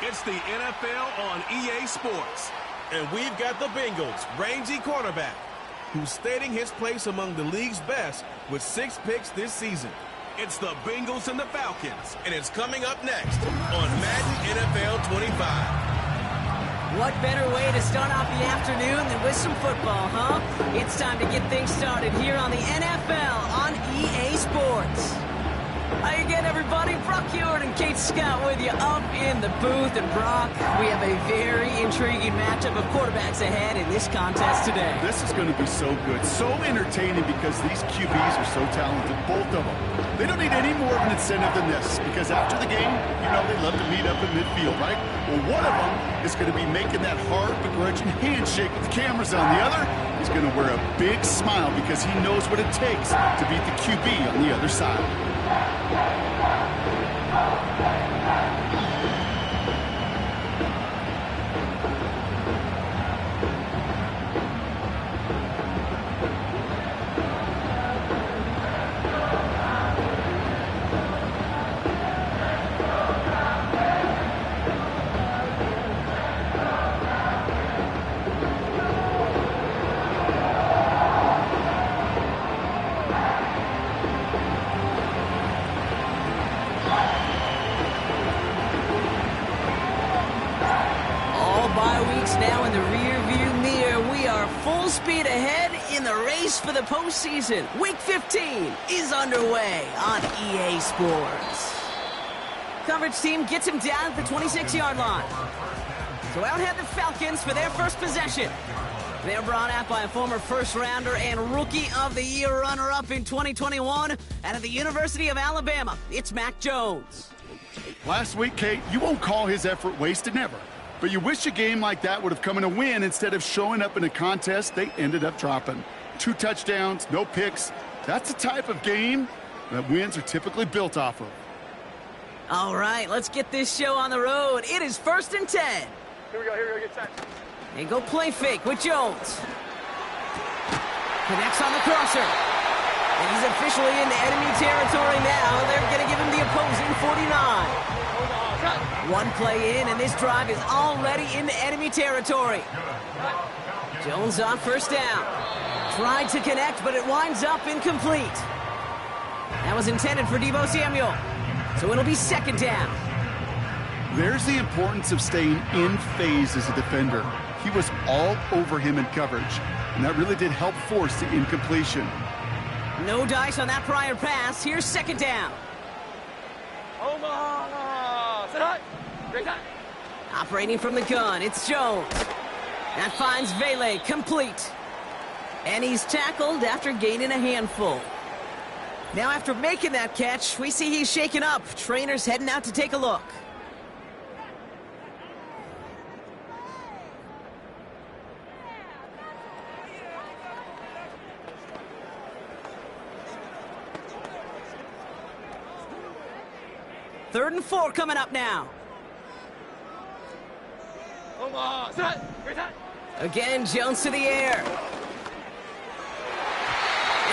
It's the NFL on EA Sports. And we've got the Bengals' rangy quarterback, who's stating his place among the league's best with 6 picks this season. It's the Bengals and the Falcons. And it's coming up next on Madden NFL 25. What better way to start off the afternoon than with some football, huh? It's time to get things started here on the NFL on EA Sports. How you getting, everybody? Brock Hewitt and Kate Scott with you up in the booth. And Brock, we have a very intriguing matchup of quarterbacks ahead in this contest today. This is going to be so good, so entertaining because these QBs are so talented, both of them. They don't need any more of an incentive than this because after the game, you know they love to meet up in midfield, right? Well, one of them is going to be making that hard, begrudging handshake with the cameras on. The other, he's going to wear a big smile because he knows what it takes to beat the QB on the other side. Now in the rear view mirror, we are full speed ahead in the race for the postseason. Week 15 is underway on EA Sports. Coverage team gets him down at the 26-yard line. So out head the Falcons for their first possession. They're brought out by a former first-rounder and Rookie of the Year runner-up in 2021 out of the University of Alabama. It's Mac Jones. Last week, Kate, you won't call his effort wasted, never. But you wish a game like that would have come in a win instead of showing up in a contest they ended up dropping. 2 touchdowns, no picks. That's the type of game that wins are typically built off of. All right, let's get this show on the road. It is 1st and 10. Here we go, get set. And go play fake with Jones. Connects on the crosser. And he's officially in enemy territory now. They're going to give him the opposing 49. One play in, and this drive is already into enemy territory. Jones on first down. Tried to connect, but it winds up incomplete. That was intended for Deebo Samuel. So it'll be 2nd down. There's the importance of staying in phase as a defender. He was all over him in coverage, and that really did help force the incompletion. No dice on that prior pass. Here's 2nd down. Operating from the gun, it's Jones. That finds Vele complete. And he's tackled after gaining a handful. Now after making that catch, we see he's shaken up. Trainer's heading out to take a look. Third and 4 coming up now. Again, Jones to the air. And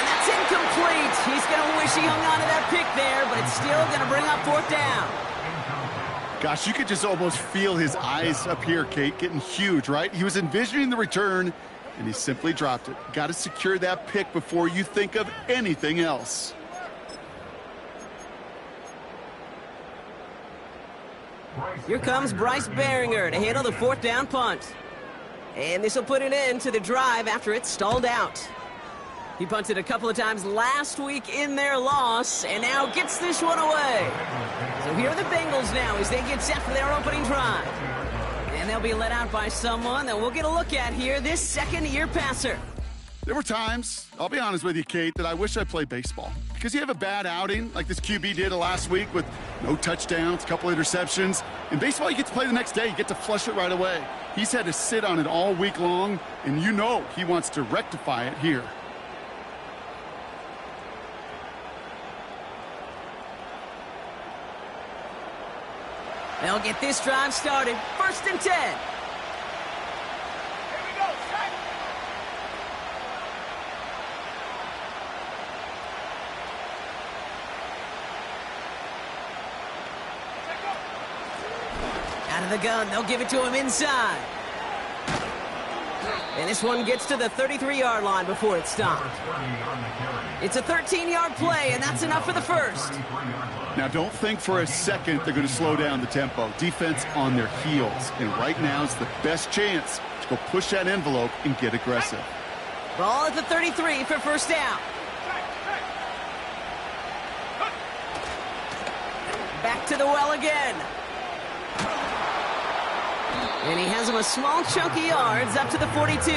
that's incomplete. He's going to wish he hung on to that pick there, but it's still going to bring up 4th down. Gosh, you could just almost feel his eyes up here, Kate, getting huge, right? He was envisioning the return, and he simply dropped it. Got to secure that pick before you think of anything else. Here comes Bryce Behringer to handle the 4th down punt. And this will put an end to the drive after it stalled out. He punted a couple of times last week in their loss, and now gets this one away. So here are the Bengals now as they get set for their opening drive. And they'll be let out by someone that we'll get a look at here, this second-year passer. There were times, I'll be honest with you, Kate, that I wish I played baseball. Because you have a bad outing, like this QB did last week with no touchdowns, a couple interceptions. In baseball, you get to play the next day. You get to flush it right away. He's had to sit on it all week long, and you know he wants to rectify it here. They'll get this drive started. 1st and 10. Out of the gun, they'll give it to him inside. And this one gets to the 33-yard line before it stopped. It's a 13-yard play, and that's enough for the first. Now, don't think for a second they're going to slow down the tempo. Defense on their heels. And right now is the best chance to go push that envelope and get aggressive. Ball at the 33 for first down. Back to the well again. And he has him a small chunk of yards up to the 42.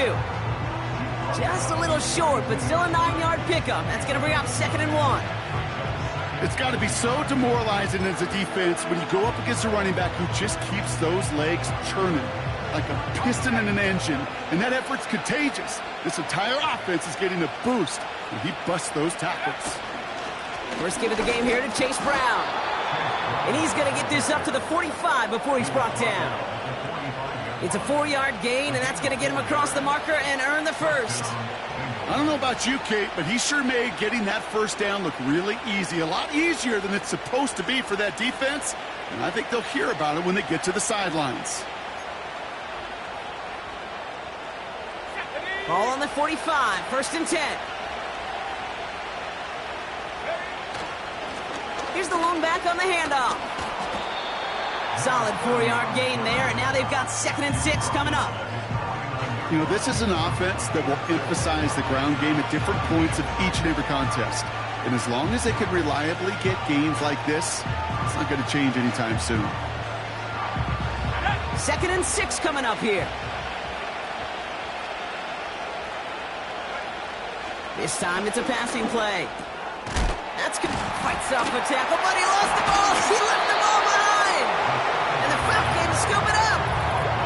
Just a little short, but still a 9-yard pickup. That's going to bring up 2nd and 1. It's got to be so demoralizing as a defense when you go up against a running back who just keeps those legs churning like a piston in an engine, and that effort's contagious. This entire offense is getting a boost when he busts those tackles. First give of the game here to Chase Brown. And he's going to get this up to the 45 before he's brought down. It's a 4-yard gain, and that's going to get him across the marker and earn the first. I don't know about you, Kate, but he sure made getting that first down look really easy. A lot easier than it's supposed to be for that defense. And I think they'll hear about it when they get to the sidelines. Ball on the 45, 1st and 10. Here's the lone back on the handoff. Solid 4-yard gain there, and now they've got 2nd and 6 coming up. You know, this is an offense that will emphasize the ground game at different points of each and every contest. And as long as they can reliably get gains like this, it's not going to change anytime soon. 2nd and 6 coming up here. This time it's a passing play. That's good. Fights off a tackle, but he lost the ball. He left the ball behind. And the Falcons scoop it up.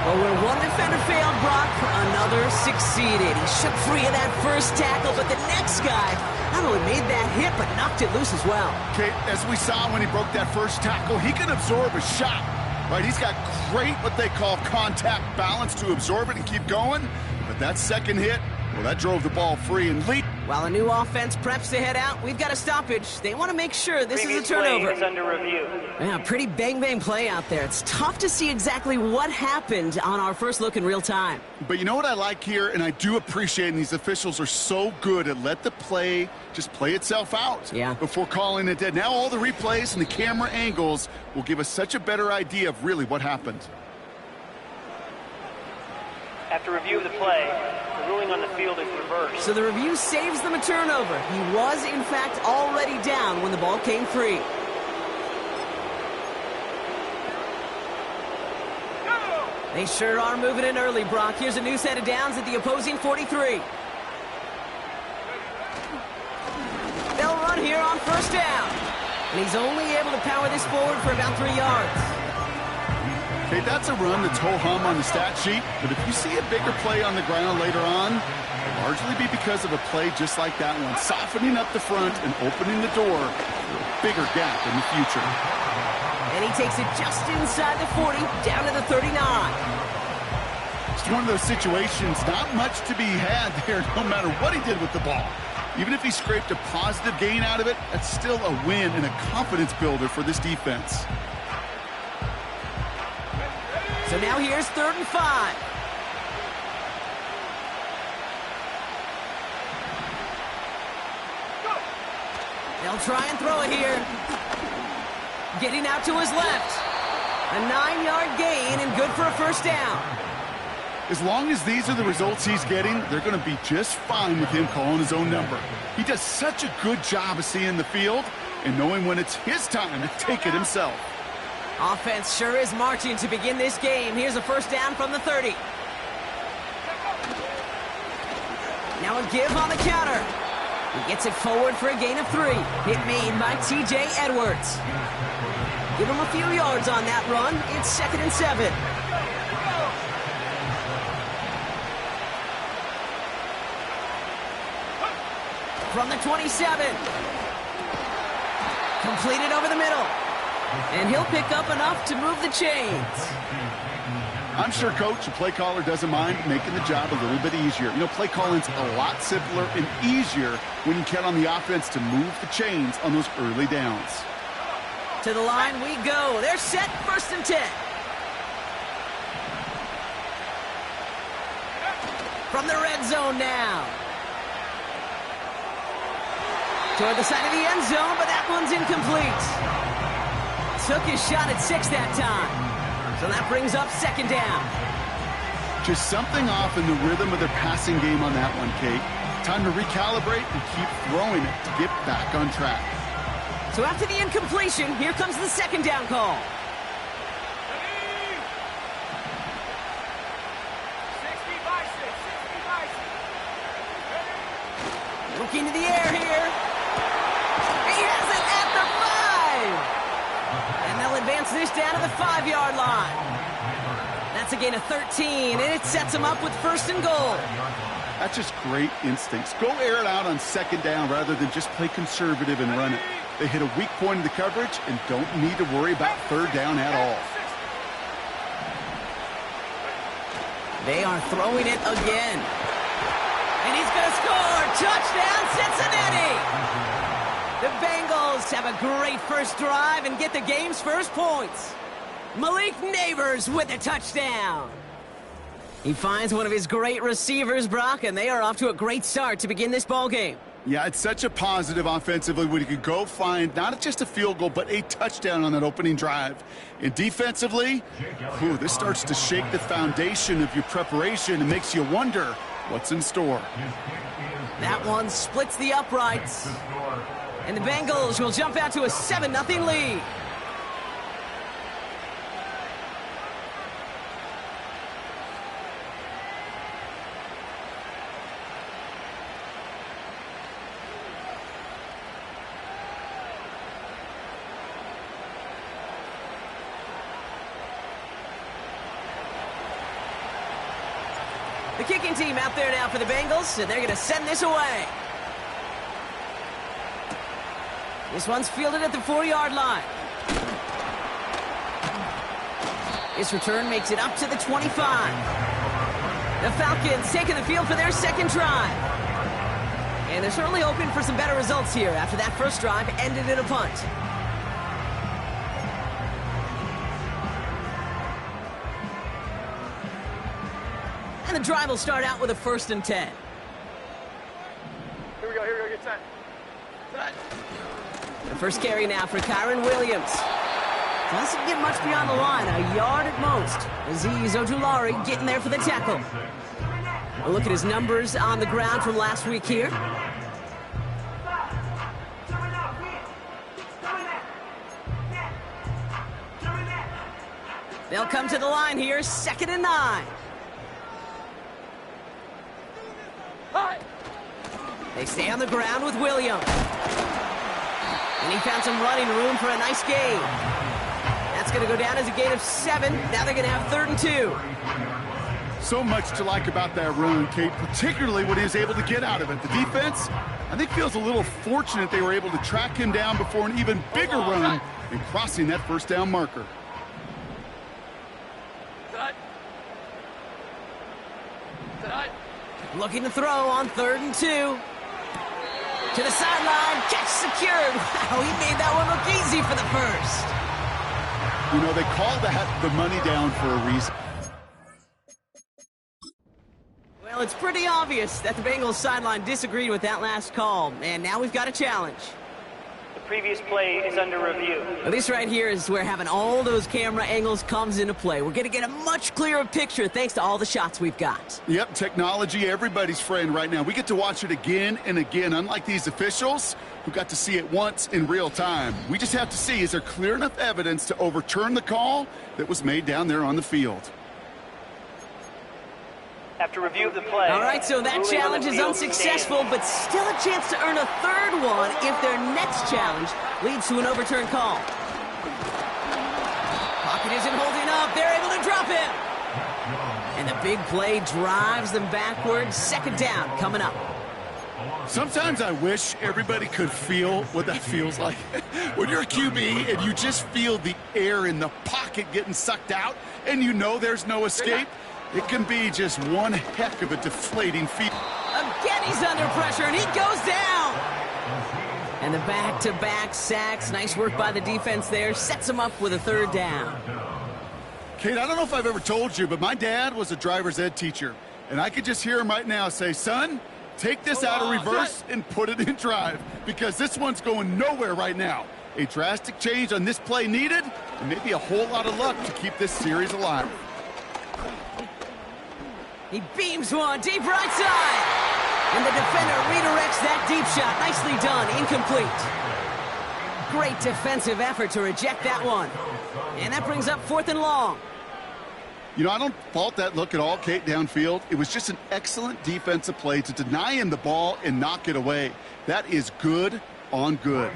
Well, where one defender failed, Brock, another succeeded. He shook free of that first tackle, but the next guy not only made that hit, but knocked it loose as well. Okay, as we saw when he broke that first tackle, he can absorb a shot, right? He's got great, what they call contact balance to absorb it and keep going. But that second hit, well, that drove the ball free and lead. While a new offense preps to head out, we've got a stoppage. They want to make sure this is a turnover. Play is under review. Yeah, pretty bang-bang play out there. It's tough to see exactly what happened on our first look in real time. But you know what I like here, and I do appreciate, and these officials are so good at let the play just play itself out before calling it dead. Now all the replays and the camera angles will give us such a better idea of really what happened. After review of the play, the ruling on the field is reversed. So the review saves them a turnover. He was, in fact, already down when the ball came free. They sure are moving in early, Brock. Here's a new set of downs at the opposing 43. They'll run here on first down. And he's only able to power this forward for about 3 yards. Okay, that's a run that's ho-hum on the stat sheet, but if you see a bigger play on the ground later on, it'll largely be because of a play just like that one, softening up the front and opening the door for a bigger gap in the future. And he takes it just inside the 40, down to the 39. It's one of those situations, not much to be had there, no matter what he did with the ball. Even if he scraped a positive gain out of it, that's still a win and a confidence builder for this defense. So now here's 3rd and 5. They'll try and throw it here. Getting out to his left. A 9-yard gain and good for a first down. As long as these are the results he's getting, they're going to be just fine with him calling his own number. He does such a good job of seeing the field and knowing when it's his time to take it himself. Offense sure is marching to begin this game. Here's a first down from the 30. Now a give on the counter. He gets it forward for a gain of 3. Hit made by T.J. Edwards. Give him a few yards on that run. It's 2nd and 7. From the 27. Completed over the middle. And he'll pick up enough to move the chains. I'm sure, Coach, the play caller doesn't mind making the job a little bit easier. You know, play calling's a lot simpler and easier when you count on the offense to move the chains on those early downs. To the line we go. They're set, 1st and 10. from the red zone now. Toward the side of the end zone, but that one's incomplete. Took his shot at 6 that time. So that brings up second down. Just something off in the rhythm of their passing game on that one, Kate. Time to recalibrate and keep throwing it to get back on track. So after the incompletion, here comes the second down call. 60 by 6, 60 by 6. Looking to the air here. He has it at the 5. And they'll advance this down to the 5-yard line. That's a gain of 13, and it sets them up with first and goal. That's just great instincts. Go air it out on second down rather than just play conservative and run it. They hit a weak point in the coverage and don't need to worry about third down at all. They are throwing it again. And he's going to score. Touchdown, Cincinnati! The Bengals have a great first drive and get the game's first points. Malik Neighbors with a touchdown. He finds one of his great receivers, Brock, and they are off to a great start to begin this ball game. Yeah, it's such a positive offensively when you could go find not just a field goal, but a touchdown on that opening drive. And defensively, this starts to shake the foundation of your preparation and makes you wonder what's in store. That one splits the uprights. And the Bengals will jump out to a 7-0 lead. The kicking team out there now for the Bengals, and they're going to send this away. This one's fielded at the 4-yard line. This return makes it up to the 25. The Falcons taking the field for their second drive. And they're certainly hoping for some better results here after that first drive ended in a punt. And the drive will start out with a 1st and 10. Here we go, get 10. The first carry now for Kyron Williams. Doesn't get much beyond the line, a yard at most. Azeez Ojulari getting there for the tackle. A look at his numbers on the ground from last week here. They'll come to the line here, 2nd and 9. They stay on the ground with Williams. And he found some running room for a nice gain. That's going to go down as a gain of 7. Now they're going to have 3rd and 2. So much to like about that run, Kate, particularly what he was able to get out of it. The defense, I think, feels a little fortunate they were able to track him down before an even bigger run and crossing that first down marker. Looking to throw on 3rd and 2. To the sideline, catch secured. Wow, he made that one look easy for the first. You know, they call that the money down for a reason. Well, it's pretty obvious that the Bengals sideline disagreed with that last call, and now we've got a challenge. The previous play is under review. Well, this right here is where having all those camera angles comes into play. We're going to get a much clearer picture thanks to all the shots we've got. Yep, technology, everybody's friend right now. We get to watch it again and again, unlike these officials who got to see it once in real time. We just have to see, is there clear enough evidence to overturn the call that was made down there on the field? After review of the play... All right, so that challenge is unsuccessful, but still a chance to earn a 3rd one if their next challenge leads to an overturned call. Pocket isn't holding up. They're able to drop him. And the big play drives them backwards. 2nd down coming up. Sometimes I wish everybody could feel what that feels like. When you're a QB and you just feel the air in the pocket getting sucked out and you know there's no escape, it can be just one heck of a deflating feat. Again, he's under pressure, and he goes down. And the back-to-back sacks. Nice work by the defense there. Sets him up with a 3rd down. Kate, I don't know if I've ever told you, but my dad was a driver's ed teacher. And I could just hear him right now say, son, take this out of reverse and put it in drive, because this one's going nowhere right now. A drastic change on this play needed, and maybe a whole lot of luck to keep this series alive. He beams one deep right side. And the defender redirects that deep shot. Nicely done. Incomplete. Great defensive effort to reject that one. And that brings up 4th and long. You know, I don't fault that look at all, Kate, downfield. It was just an excellent defensive play to deny him the ball and knock it away. That is good on good.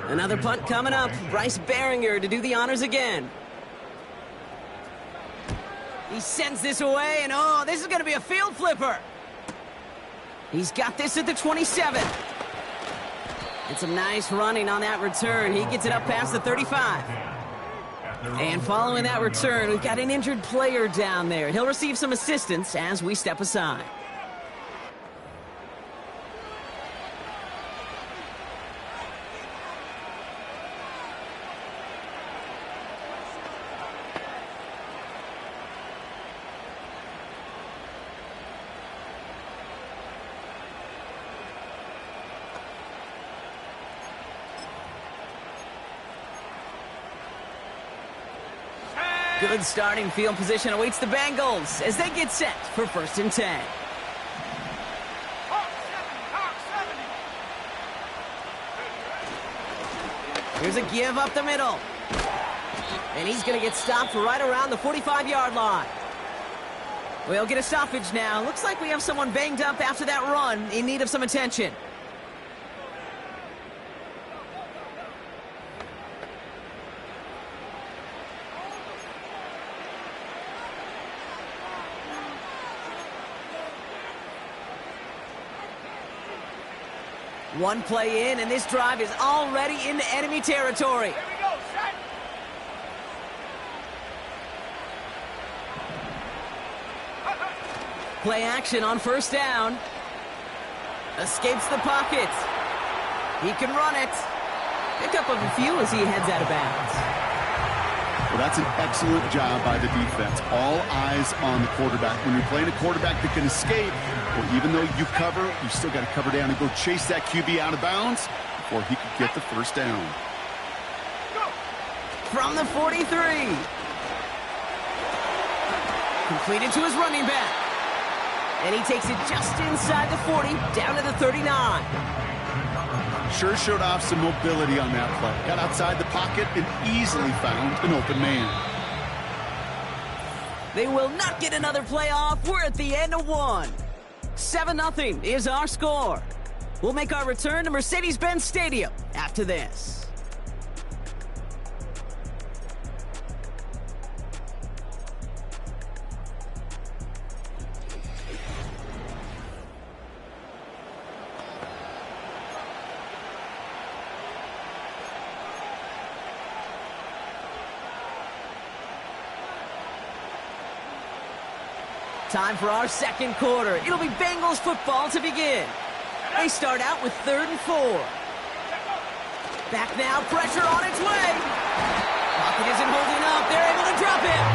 Another punt coming up. Bryce Behringer to do the honors again. He sends this away, and oh, this is going to be a field flipper. He's got this at the 27. And some nice running on that return. He gets it up past the 35. And following that return, we've got an injured player down there. He'll receive some assistance as we step aside. Good starting field position awaits the Bengals as they get set for 1st and 10. Here's a give up the middle. And he's going to get stopped right around the 45-yard line. We'll get a stoppage now. Looks like we have someone banged up after that run in need of some attention. One play in, and this drive is already into enemy territory. Here we go, set. Play action on 1st down. Escapes the pocket. He can run it. Pick up of a few as he heads out of bounds. Well, that's an excellent job by the defense. All eyes on the quarterback. When you're playing a quarterback that can escape, well, even though you cover, you still got to cover down and go chase that QB out of bounds before he could get the 1st down. From the 43. Completed to his running back. And he takes it just inside the 40, down to the 39. Sure showed off some mobility on that play. Got outside the pocket and easily found an open man. They will not get another play off. We're at the end of one. 7-0 is our score. We'll make our return to Mercedes-Benz Stadium after this. Time for our 2nd quarter. It'll be Bengals football to begin. They start out with 3rd and 4. Back now, pressure on its way. Pocket isn't holding up. They're able to drop him.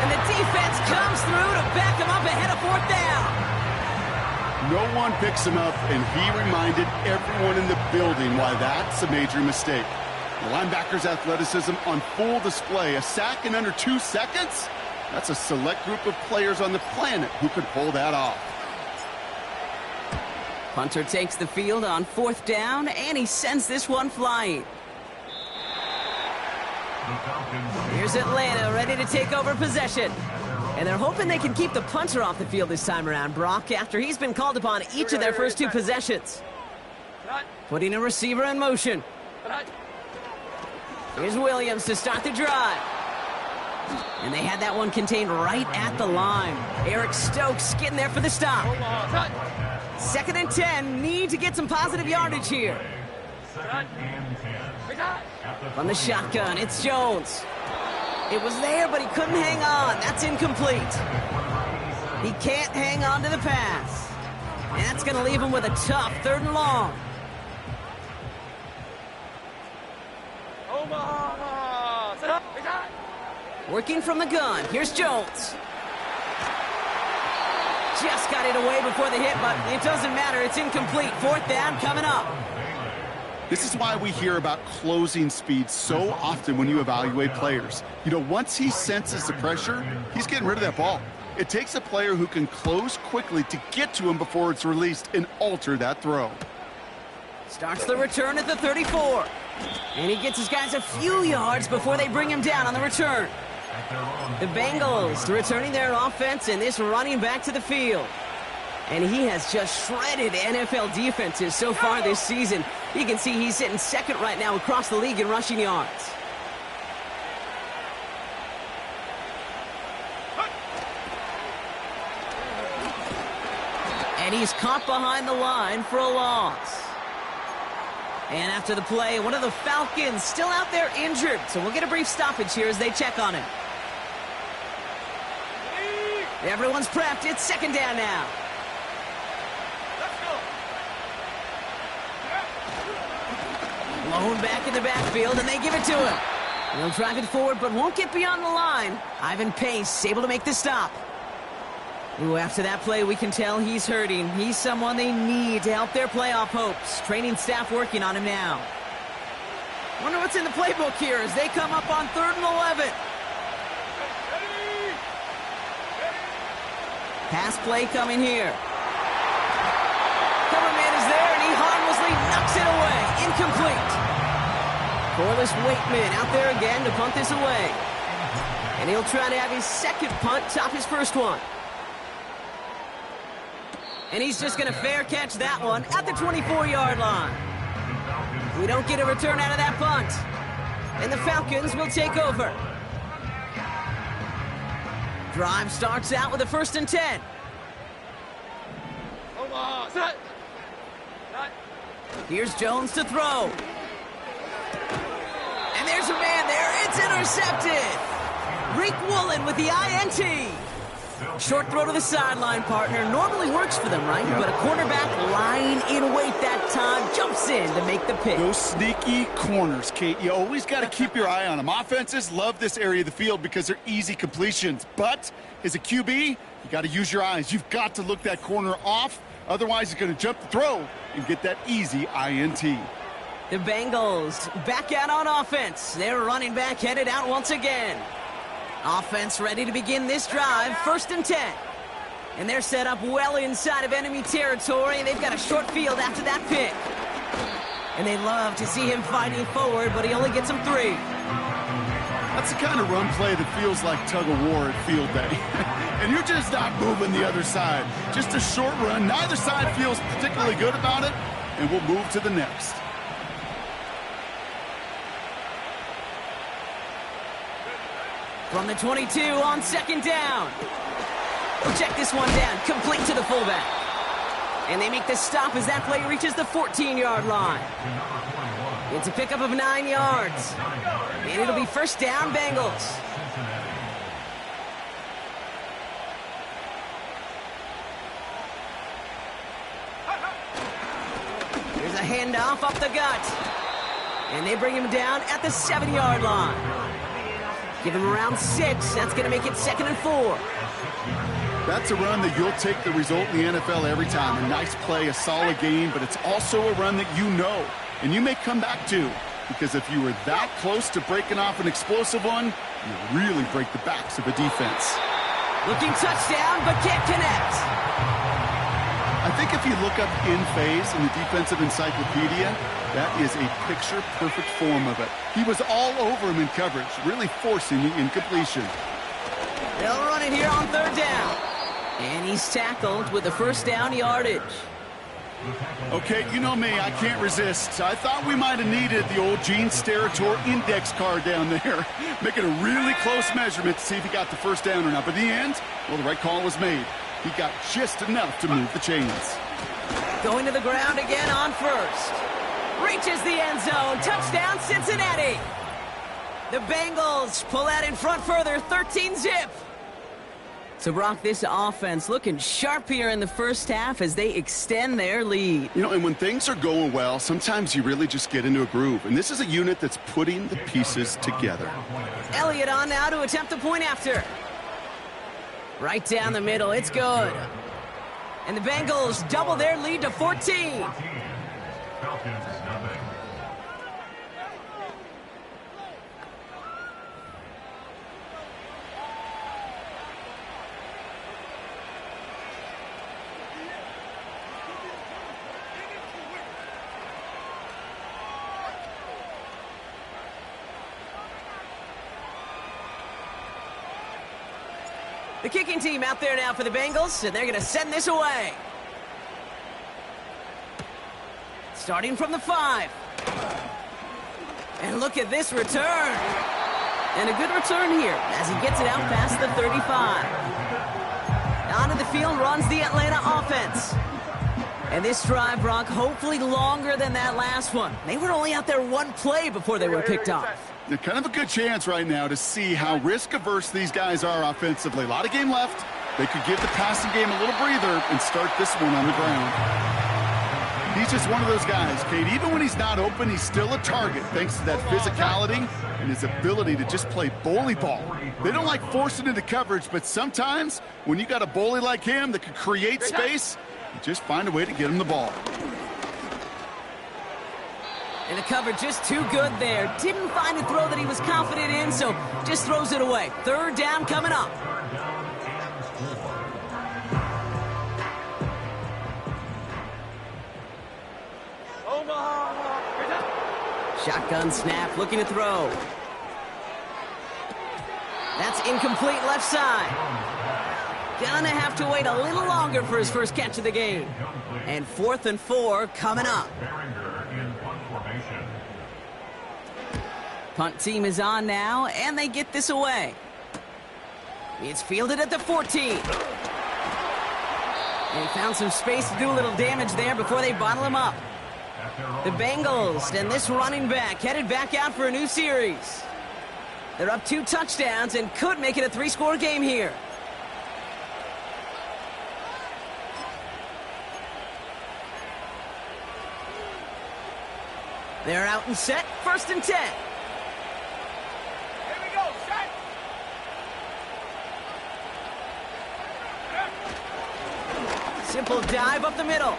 And the defense comes through to back him up ahead of 4th down. No one picks him up, and he reminded everyone in the building why that's a major mistake. The linebacker's athleticism on full display. A sack in under 2 seconds? That's a select group of players on the planet who could pull that off. Punter takes the field on 4th down, and he sends this one flying. Here's Atlanta ready to take over possession. And they're hoping they can keep the punter off the field this time around, Brock, after he's been called upon each of their first 2 possessions. Putting a receiver in motion. Here's Williams to start the drive. And they had that one contained right at the line. Eric Stokes getting there for the stop. 2nd and 10, need to get some positive yardage here. From the shotgun, it's Jones. It was there, but he couldn't hang on. That's incomplete. He can't hang on to the pass. And that's going to leave him with a tough 3rd and long. Working from the gun. Here's Jones. just got it away before the hit, but it doesn't matter. It's incomplete. 4th down coming up. This is why we hear about closing speed so often when you evaluate players. You know, once he senses the pressure, he's getting rid of that ball. It takes a player who can close quickly to get to him before it's released and alter that throw. Starts the return at the 34. And he gets his guys a few yards before they bring him down on the return. The Bengals returning their offense and this running back to the field. And he has just shredded NFL defenses so far this season. You can see he's sitting second right now across the league in rushing yards. And he's caught behind the line for a loss. And after the play, one of the Falcons still out there injured. So we'll get a brief stoppage here as they check on him. Everyone's prepped. It's 2nd down now. Blown back in the backfield, and they give it to him. He'll drive it forward, but won't get beyond the line. Ivan Pace able to make the stop. Ooh, after that play, we can tell he's hurting. He's someone they need to help their playoff hopes. Training staff working on him now. Wonder what's in the playbook here as they come up on 3rd and 11. Pass play coming here. Cover man is there, and he harmlessly knocks it away. Incomplete. Corliss Waitman out there again to punt this away. And he'll try to have his 2nd punt top his 1st one. And he's just going to fair catch that one at the 24-yard line. We don't get a return out of that punt. And the Falcons will take over. Drive starts out with a 1st and 10. Here's Jones to throw. And there's a man there. It's intercepted. Reek Woolen with the INT. Short throw to the sideline, partner. Normally works for them, right? But a cornerback lying in wait that time jumps in to make the pick. Those sneaky corners, Kate, you always got to keep your eye on them. Offenses love this area of the field because they're easy completions. But as a QB, you got to use your eyes. You've got to look that corner off. Otherwise, he's going to jump the throw and get that easy INT. The Bengals back out on offense. Their running back headed out once again. Offense ready to begin this drive. 1st and 10. And they're set up well inside of enemy territory. They've got a short field after that pick. And they love to see him fighting forward, but he only gets them 3. That's the kind of run play that feels like tug-of-war at field day. And you're just not moving the other side. Just a short run. Neither side feels particularly good about it. And we'll move to the next. From the 22 on 2nd down. We'll check this one down. Complete to the fullback. And they make the stop as that play reaches the 14-yard line. It's a pickup of 9 yards. And it'll be 1st down, Bengals. There's a handoff up the gut. And they bring him down at the 7-yard line. Give him around 6. That's going to make it 2nd and 4. That's a run that you'll take the result in the NFL every time. A nice play, a solid game, but it's also a run that you know, and you may come back to. Because if you were that close to breaking off an explosive one, you really break the backs of a defense. Looking touchdown, but can't connect. I think if you look up in phase in the defensive encyclopedia, that is a picture-perfect form of it. He was all over him in coverage, really forcing the incompletion. They'll run it here on 3rd down. And he's tackled with the 1st down yardage. Okay, you know me, I can't resist. I thought we might have needed the old Gene Steratore index card down there, making a really close measurement to see if he got the 1st down or not. But in the end, well, the right call was made. He got just enough to move the chains. Going to the ground again on 1st. Reaches the end zone. Touchdown, Cincinnati. The Bengals pull out in front further, 13-zip. So, Brock, this offense looking sharp here in the 1st half as they extend their lead. You know, and when things are going well, sometimes you really just get into a groove. And this is a unit that's putting the pieces together. Elliott on now to attempt the point after. Right down the middle. It's good. And the Bengals double their lead to 14. Falcons, nothing. The kicking team out there now for the Bengals, and they're going to send this away. Starting from the 5. And look at this return. And a good return here as he gets it out past the 35. Onto the field runs the Atlanta offense. And this drive, Brock, hopefully longer than that last one. They were only out there one play before they were picked off. They're kind of a good chance right now to see how risk-averse these guys are offensively. A lot of game left. They could give the passing game a little breather and start this one on the ground. He's just one of those guys, Kate. Even when he's not open, he's still a target thanks to that physicality and his ability to just play bully ball. They don't like forcing into coverage, but sometimes when you got a bully like him that can create space, you just find a way to get him the ball. And the cover just too good there. Didn't find a throw that he was confident in, so just throws it away. Third down coming up. Shotgun snap, looking to throw. That's incomplete left side. Gonna have to wait a little longer for his first catch of the game. And 4th and 4 coming up. Punt team is on now, and they get this away. It's fielded at the 14. And he found some space to do a little damage there before they bottle him up. The Bengals and this running back headed back out for a new series. They're up 2 touchdowns and could make it a 3-score game here. They're out and set, 1st and 10. Simple dive up the middle.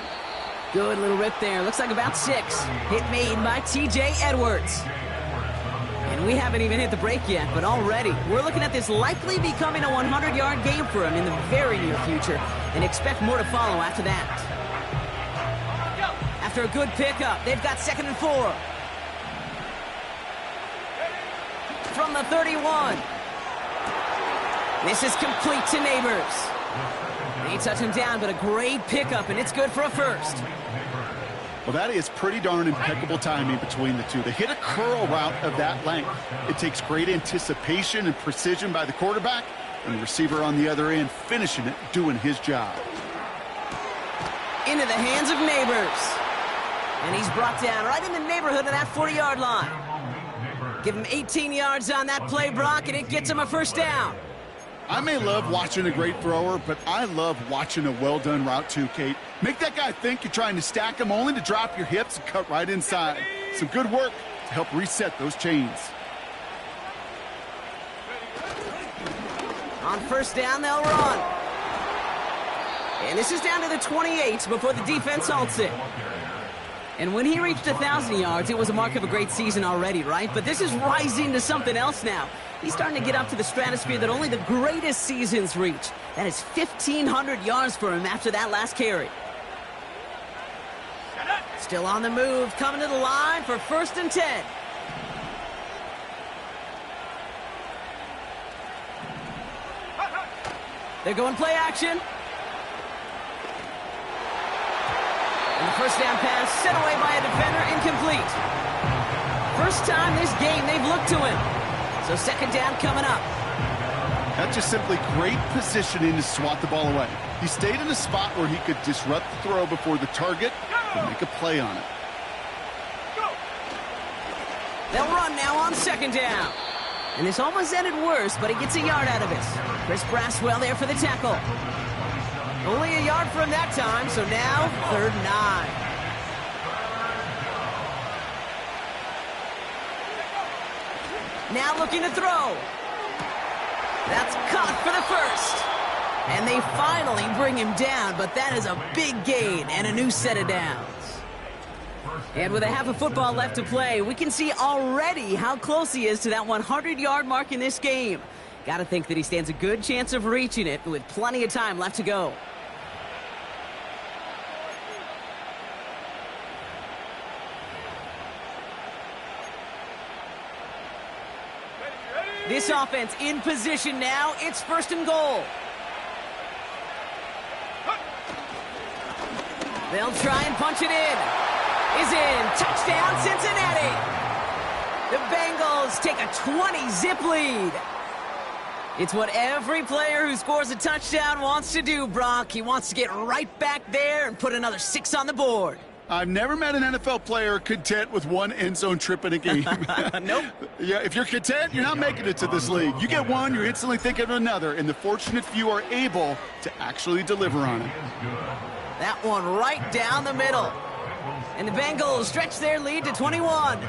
Good little rip there. Looks like about 6. Hit made by T.J. Edwards. And we haven't even hit the break yet, but already we're looking at this likely becoming a 100-yard game for him in the very near future, and expect more to follow after that. After a good pickup, they've got 2nd and 4. From the 31. This is complete to Neighbors. They touch him down, but a great pickup, and it's good for a first. Well, that is pretty darn impeccable timing between the two. They hit a curl route of that length. It takes great anticipation and precision by the quarterback, and the receiver on the other end finishing it, doing his job. Into the hands of Neighbors. And he's brought down right in the neighborhood of that 40-yard line. Give him 18 yards on that play, Brock, and it gets him a first down. I may love watching a great thrower, but I love watching a well-done route too, Kate. Make that guy think you're trying to stack him only to drop your hips and cut right inside. Some good work to help reset those chains. On first down, they'll run. And this is down to the 28 before the defense halts it. And when he reached 1,000 yards, it was a mark of a great season already, right? But this is rising to something else now. He's starting to get up to the stratosphere that only the greatest seasons reach. That is 1,500 yards for him after that last carry. Still on the move, coming to the line for 1st and 10. They're going play action. And the first down pass set away by a defender, incomplete. First time this game they've looked to him. So 2nd down coming up. That's just simply great positioning to swat the ball away. He stayed in a spot where he could disrupt the throw before the target and make a play on it. They'll run now on 2nd down. And this almost ended worse, but he gets a yard out of it. Chris Braswell there for the tackle. Only a yard for him that time, so now 3rd and 9. Now looking to throw. That's caught for the first. And they finally bring him down, but that is a big gain and a new set of downs. And with a half a football left to play, we can see already how close he is to that 100-yard mark in this game. Got to think that he stands a good chance of reaching it with plenty of time left to go. This offense in position now. It's 1st and goal. They'll try and punch it in. Is in. Touchdown, Cincinnati. The Bengals take a 20-zip lead. It's what every player who scores a touchdown wants to do, Brock. He wants to get right back there and put another 6 on the board. I've never met an NFL player content with one end zone trip in a game. Nope. Yeah, if you're content, you're not making it to this league. You get one, you're instantly thinking of another, and the fortunate few are able to actually deliver on it. That one right down the middle. And the Bengals stretch their lead to 21.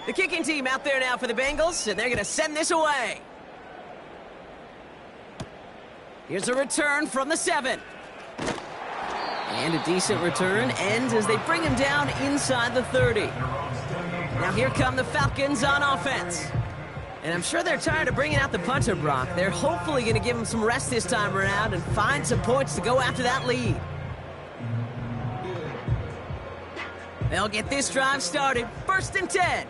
The kicking team out there now for the Bengals, and they're going to send this away. Here's a return from the 7. And a decent return ends as they bring him down inside the 30. Now here come the Falcons on offense. And I'm sure they're tired of bringing out the punter, Brock. They're hopefully going to give him some rest this time around and find some points to go after that lead. They'll get this drive started. 1st and 10.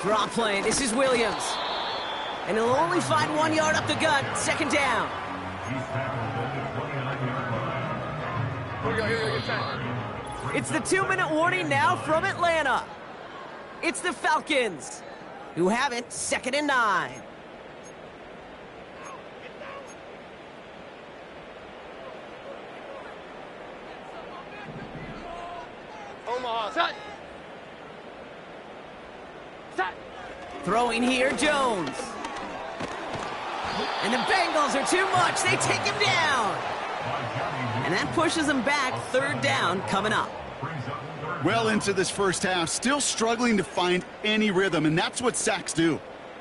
Draw play. This is Williams. And he'll only find 1 yard up the gut. 2nd down. It's the 2-minute warning now from Atlanta. It's the Falcons who have it. 2nd and 9. Set. Throwing here, Jones. And the Bengals are too much. They take him down. And that pushes them back. 3rd down coming up. Well into this first half, still struggling to find any rhythm, and that's what sacks do.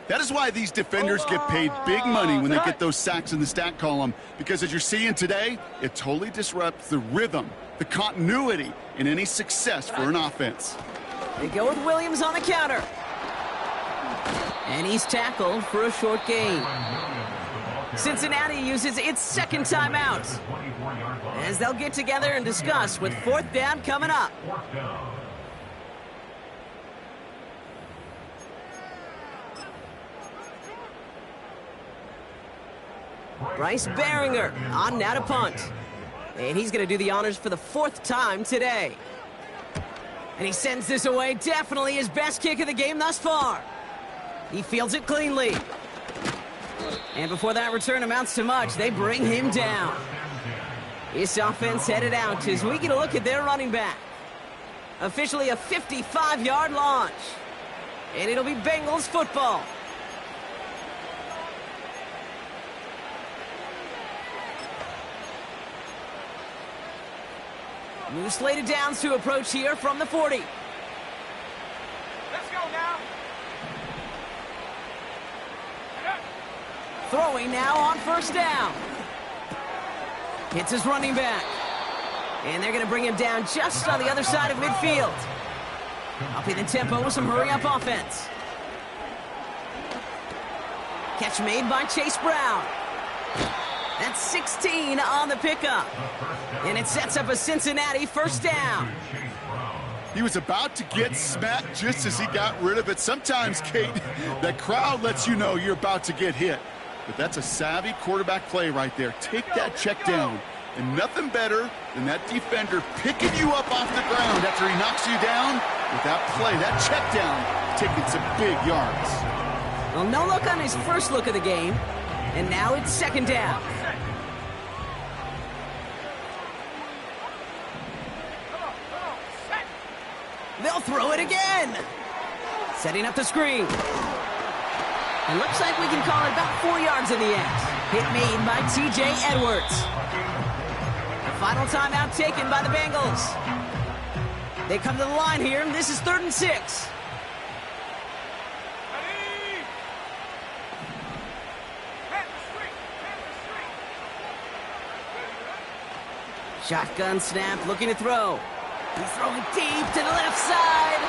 That is why these defenders get paid big money when they get those sacks in the stat column, because as you're seeing today, it totally disrupts the rhythm, the continuity, and any success for an offense. They go with Williams on the counter. And he's tackled for a short gain. Cincinnati uses its 2nd timeout as they'll get together and discuss with 4th down coming up. Bryce Behringer on now to punt. And he's going to do the honors for the 4th time today. And he sends this away. Definitely his best kick of the game thus far. He fields it cleanly. And before that return amounts to much, they bring him down. This offense headed out as we get a look at their running back. Officially a 55-yard launch. And it'll be Bengals football. New slated downs to approach here from the 40. Let's go now. Throwing now on 1st down. Hits his running back. And they're going to bring him down just on the other side of midfield. Upping the tempo with some hurry-up offense. Catch made by Chase Brown. That's 16 on the pickup. And it sets up a Cincinnati 1st down. He was about to get smacked just as he got rid of it. Sometimes, Kate, that crowd lets you know you're about to get hit. But that's a savvy quarterback play right there. Take that check down. And nothing better than that defender picking you up off the ground after he knocks you down with that play, that check down, taking some big yards. Well, no look on his first look of the game. And now it's 2nd down. they'll throw it again. Setting up the screen. It looks like we can call it about 4 yards in the end. Hit made by T.J. Edwards. The final timeout taken by the Bengals. They come to the line here, and this is 3rd and 6. Shotgun snap, looking to throw. He's throwing deep to the left side.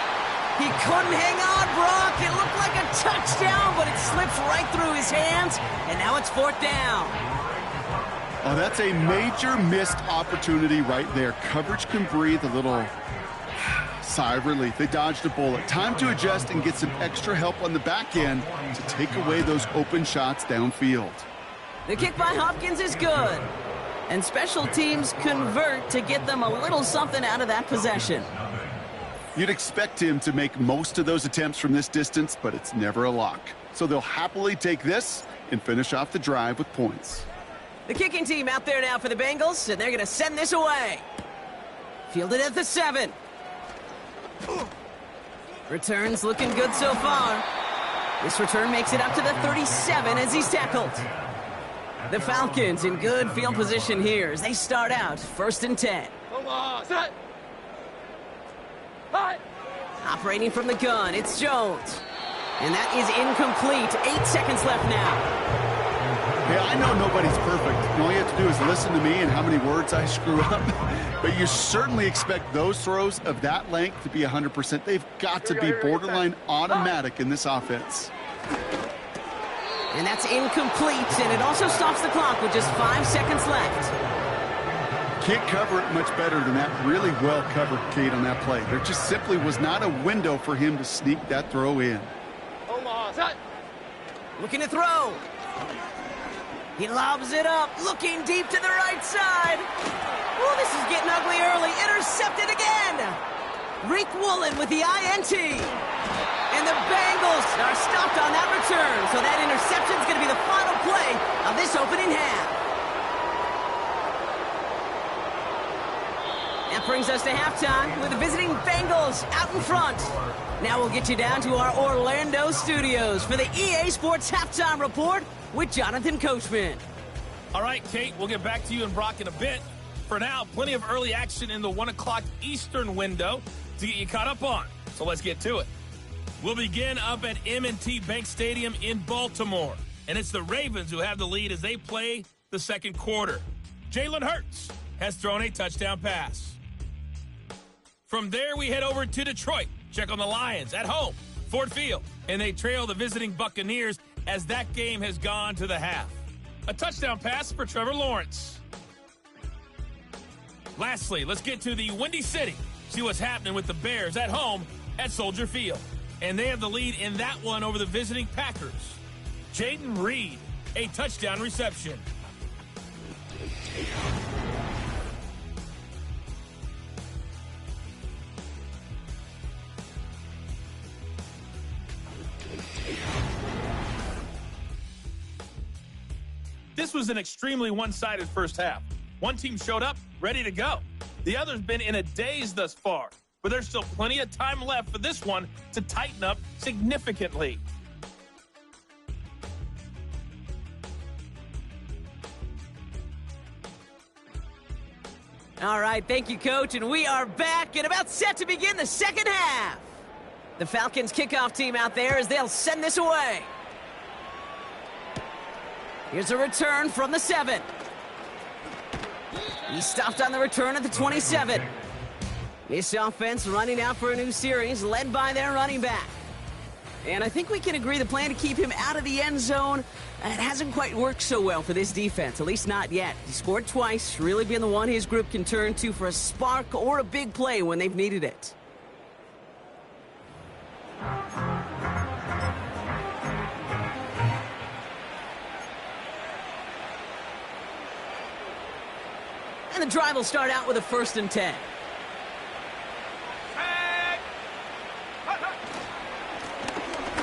He couldn't hang on, Brock. It looked like a touchdown, but it slips right through his hands, and now it's 4th down. Oh, that's a major missed opportunity right there. Coverage can breathe a little sigh of relief. They dodged a bullet. Time to adjust and get some extra help on the back end to take away those open shots downfield. The kick by Hopkins is good. And special teams convert to get them a little something out of that possession. You'd expect him to make most of those attempts from this distance, but it's never a lock. So they'll happily take this and finish off the drive with points. The kicking team out there now for the Bengals, and they're going to send this away. Fielded at the 7. Returns looking good so far. This return makes it up to the 37 as he's tackled. The Falcons in good field position here as they start out 1st and 10. Omaha, set. Hot. Operating from the gun, it's Jones. And that is incomplete. 8 seconds left now. Yeah, I know nobody's perfect. All you have to do is listen to me and how many words I screw up. But you certainly expect those throws of that length to be 100%. They've got to be borderline automatic in this offense. And that's incomplete, and it also stops the clock with just 5 seconds left. Can't cover it much better than that. Really well covered, Kate, on that play. There just simply was not a window for him to sneak that throw in. Omaha, set. Looking to throw. He lobs it up, looking deep to the right side. Oh, this is getting ugly early. Intercepted again. Reek Woolen with the INT. And the Bengals are stopped on that return. So that interception is going to be the final play of this opening half. That brings us to halftime with the visiting Bengals out in front. Now we'll get you down to our Orlando studios for the EA Sports Halftime Report with Jonathan Coachman. All right, Kate, we'll get back to you and Brock in a bit. For now, plenty of early action in the 1 o'clock Eastern window to get you caught up on. So let's get to it. We'll begin up at M&T Bank Stadium in Baltimore. And it's the Ravens who have the lead as they play the second quarter. Jalen Hurts has thrown a touchdown pass. From there, we head over to Detroit. Check on the Lions at home, Ford Field. And they trail the visiting Buccaneers as that game has gone to the half. A touchdown pass for Trevor Lawrence. Lastly, let's get to the Windy City. See what's happening with the Bears at home at Soldier Field. And they have the lead in that one over the visiting Packers. Jaden Reed, a touchdown reception. This was an extremely one-sided first half. One team showed up, ready to go. The other's been in a daze thus far, but there's still plenty of time left for this one to tighten up significantly. All right, thank you, Coach, and we are back and about set to begin the second half. The Falcons kickoff team out there as they'll send this away. Here's a return from the 7. He stopped on the return at the 27. This offense running out for a new series led by their running back. And I think we can agree the plan to keep him out of the end zone, it hasn't quite worked so well for this defense, at least not yet. He scored twice, really being the one his group can turn to for a spark or a big play when they've needed it. And the drive will start out with a 1st and 10.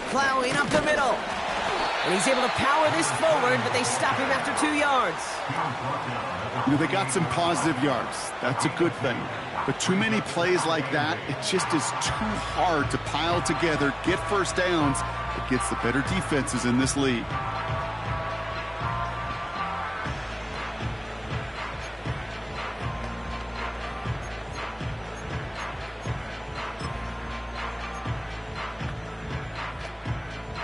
Plowing up the middle. And he's able to power this forward, but they stop him after 2 yards. You know, they got some positive yards. That's a good thing. But too many plays like that, it just is too hard to pile together, get first downs against the better defenses in this league.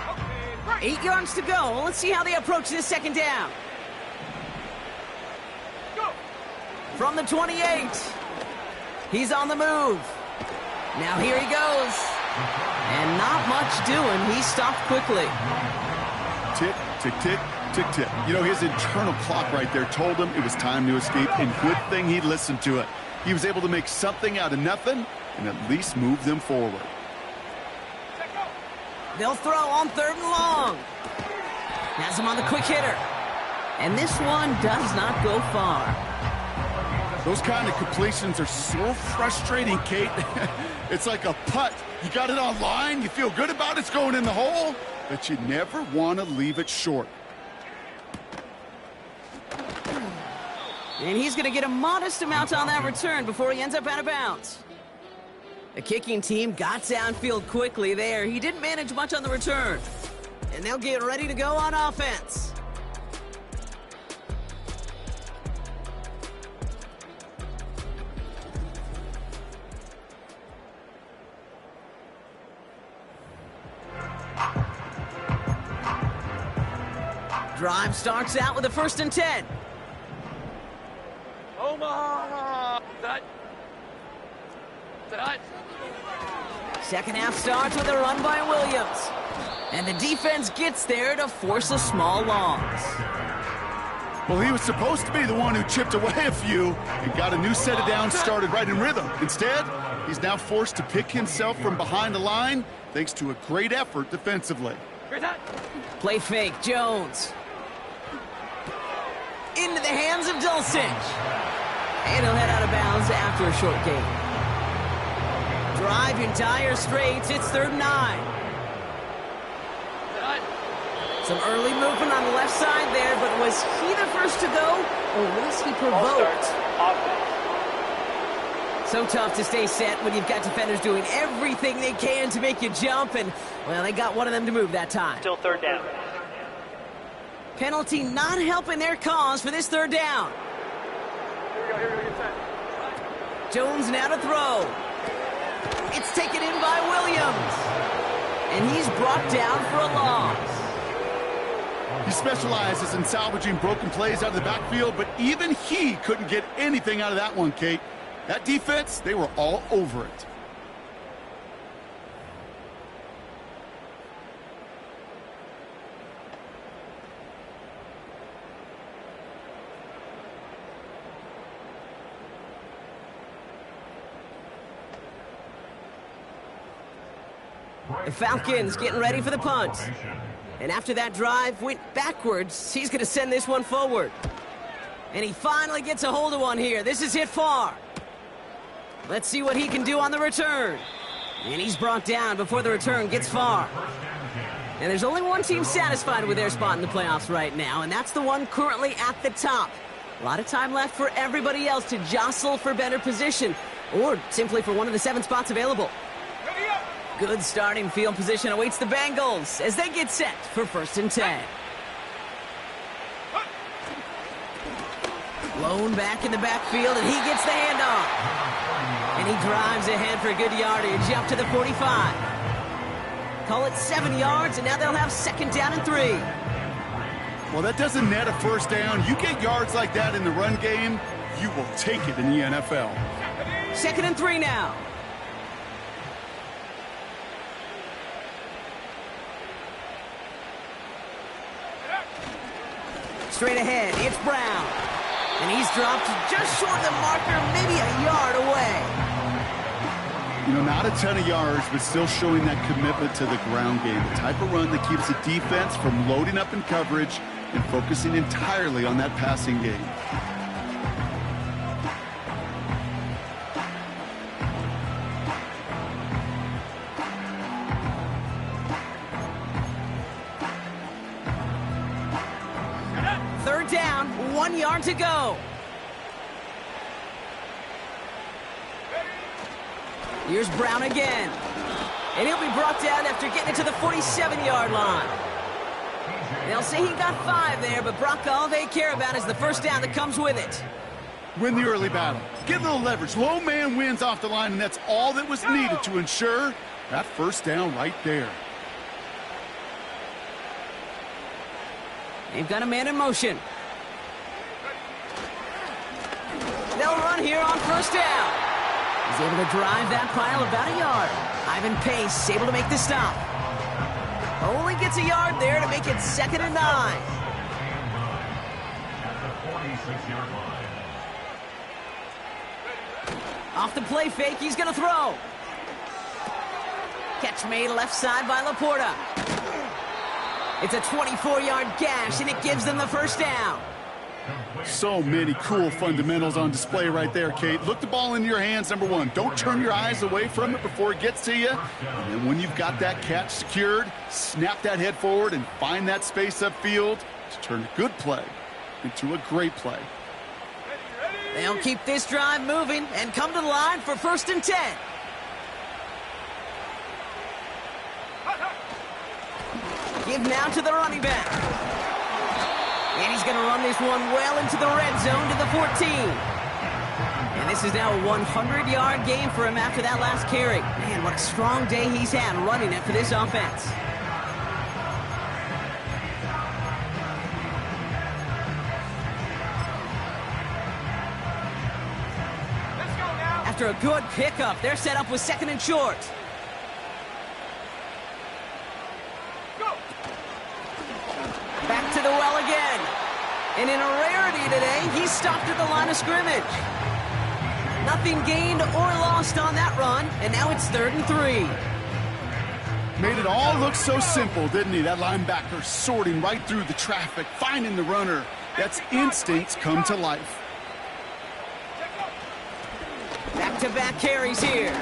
Okay, 8 yards to go. Let's see how they approach this second down. Go. From the 28. He's on the move. Now here he goes. And not much doing. He stopped quickly. Tick, tick, tick, tick, tick. You know, his internal clock right there told him it was time to escape, and good thing he listened to it. He was able to make something out of nothing and at least move them forward. They'll throw on 3rd and long. Has him on the quick hitter. And this one does not go far. Those kind of completions are so frustrating, Kate. It's like a putt. You got it on line, you feel good about it's going in the hole, but you never want to leave it short. And he's going to get a modest amount on that return before he ends up out of bounds. The kicking team got downfield quickly there. He didn't manage much on the return. And they'll get ready to go on offense. Drive starts out with a 1st and 10. Omaha. That. Second half starts with a run by Williams. And the defense gets there to force a small loss. Well, he was supposed to be the one who chipped away a few and got a new set of downs started right in rhythm. Instead, he's now forced to pick himself from behind the line thanks to a great effort defensively. Play fake, Jones. Into the hands of Dulcich. And he'll head out of bounds after a short gain. Drive in dire straits. It's 3rd and 9. Some early movement on the left side there, but was he the first to go, or was he provoked? So tough to stay set when you've got defenders doing everything they can to make you jump, and, well, they got one of them to move that time. Still 3rd down. Penalty not helping their cause for this 3rd down. Here we go, get set. Jones now to throw. It's taken in by Williams. And he's brought down for a loss. He specializes in salvaging broken plays out of the backfield, but even he couldn't get anything out of that one, Kate. That defense, they were all over it. The Falcons getting ready for the punt. And after that drive went backwards, he's going to send this one forward. And he finally gets a hold of one here. This is hit far. Let's see what he can do on the return. And he's brought down before the return gets far. And there's only one team satisfied with their spot in the playoffs right now, and that's the one currently at the top. A lot of time left for everybody else to jostle for better position, or simply for one of the 7 spots available. Good starting field position awaits the Bengals as they get set for 1st and 10. Blown back in the backfield, and he gets the handoff. And he drives ahead for good yardage up to the 45. Call it 7 yards, and now they'll have 2nd down and 3. Well, that doesn't net a 1st down. You get yards like that in the run game, you will take it in the NFL. 2nd and 3 now. Straight ahead, it's Brown. And he's dropped just short of the marker, maybe a yard away. You know, not a ton of yards, but still showing that commitment to the ground game. The type of run that keeps the defense from loading up in coverage and focusing entirely on that passing game. down. 1 yard to go. Here's Brown again. And he'll be brought down after getting it to the 47-yard line. They'll say he got 5 there, but Brock, all they care about is the first down that comes with it. Win the early battle. Get a little leverage. Low man wins off the line, and that's all that was needed to ensure that first down right there. They've got a man in motion. They'll run here on first down. He's able to drive that pile about a yard. Ivan Pace able to make the stop. Only gets a yard there to make it 2nd and 9. At the 46-yard line. Off the play fake, he's going to throw. Catch made left side by Laporta. It's a 24-yard gash, and it gives them the first down. So many cool fundamentals on display right there, Kate. Look the ball in your hands, number one. Don't turn your eyes away from it before it gets to you. And then when you've got that catch secured, snap that head forward and find that space upfield to turn a good play into a great play. They'll keep this drive moving and come to the line for 1st and 10. Give now to the running back. And he's going to run this one well into the red zone to the 14. And this is now a 100-yard game for him after that last carry. Man, what a strong day he's had running it for this offense. After a good pickup, they're set up with 2nd and short. Back to the well again. And in a rarity today, he's stopped at the line of scrimmage. Nothing gained or lost on that run, and now it's 3rd and 3. Made it all look so simple, didn't he? That linebacker sorting right through the traffic, finding the runner. That's instincts come to life. Back-to-back carries here.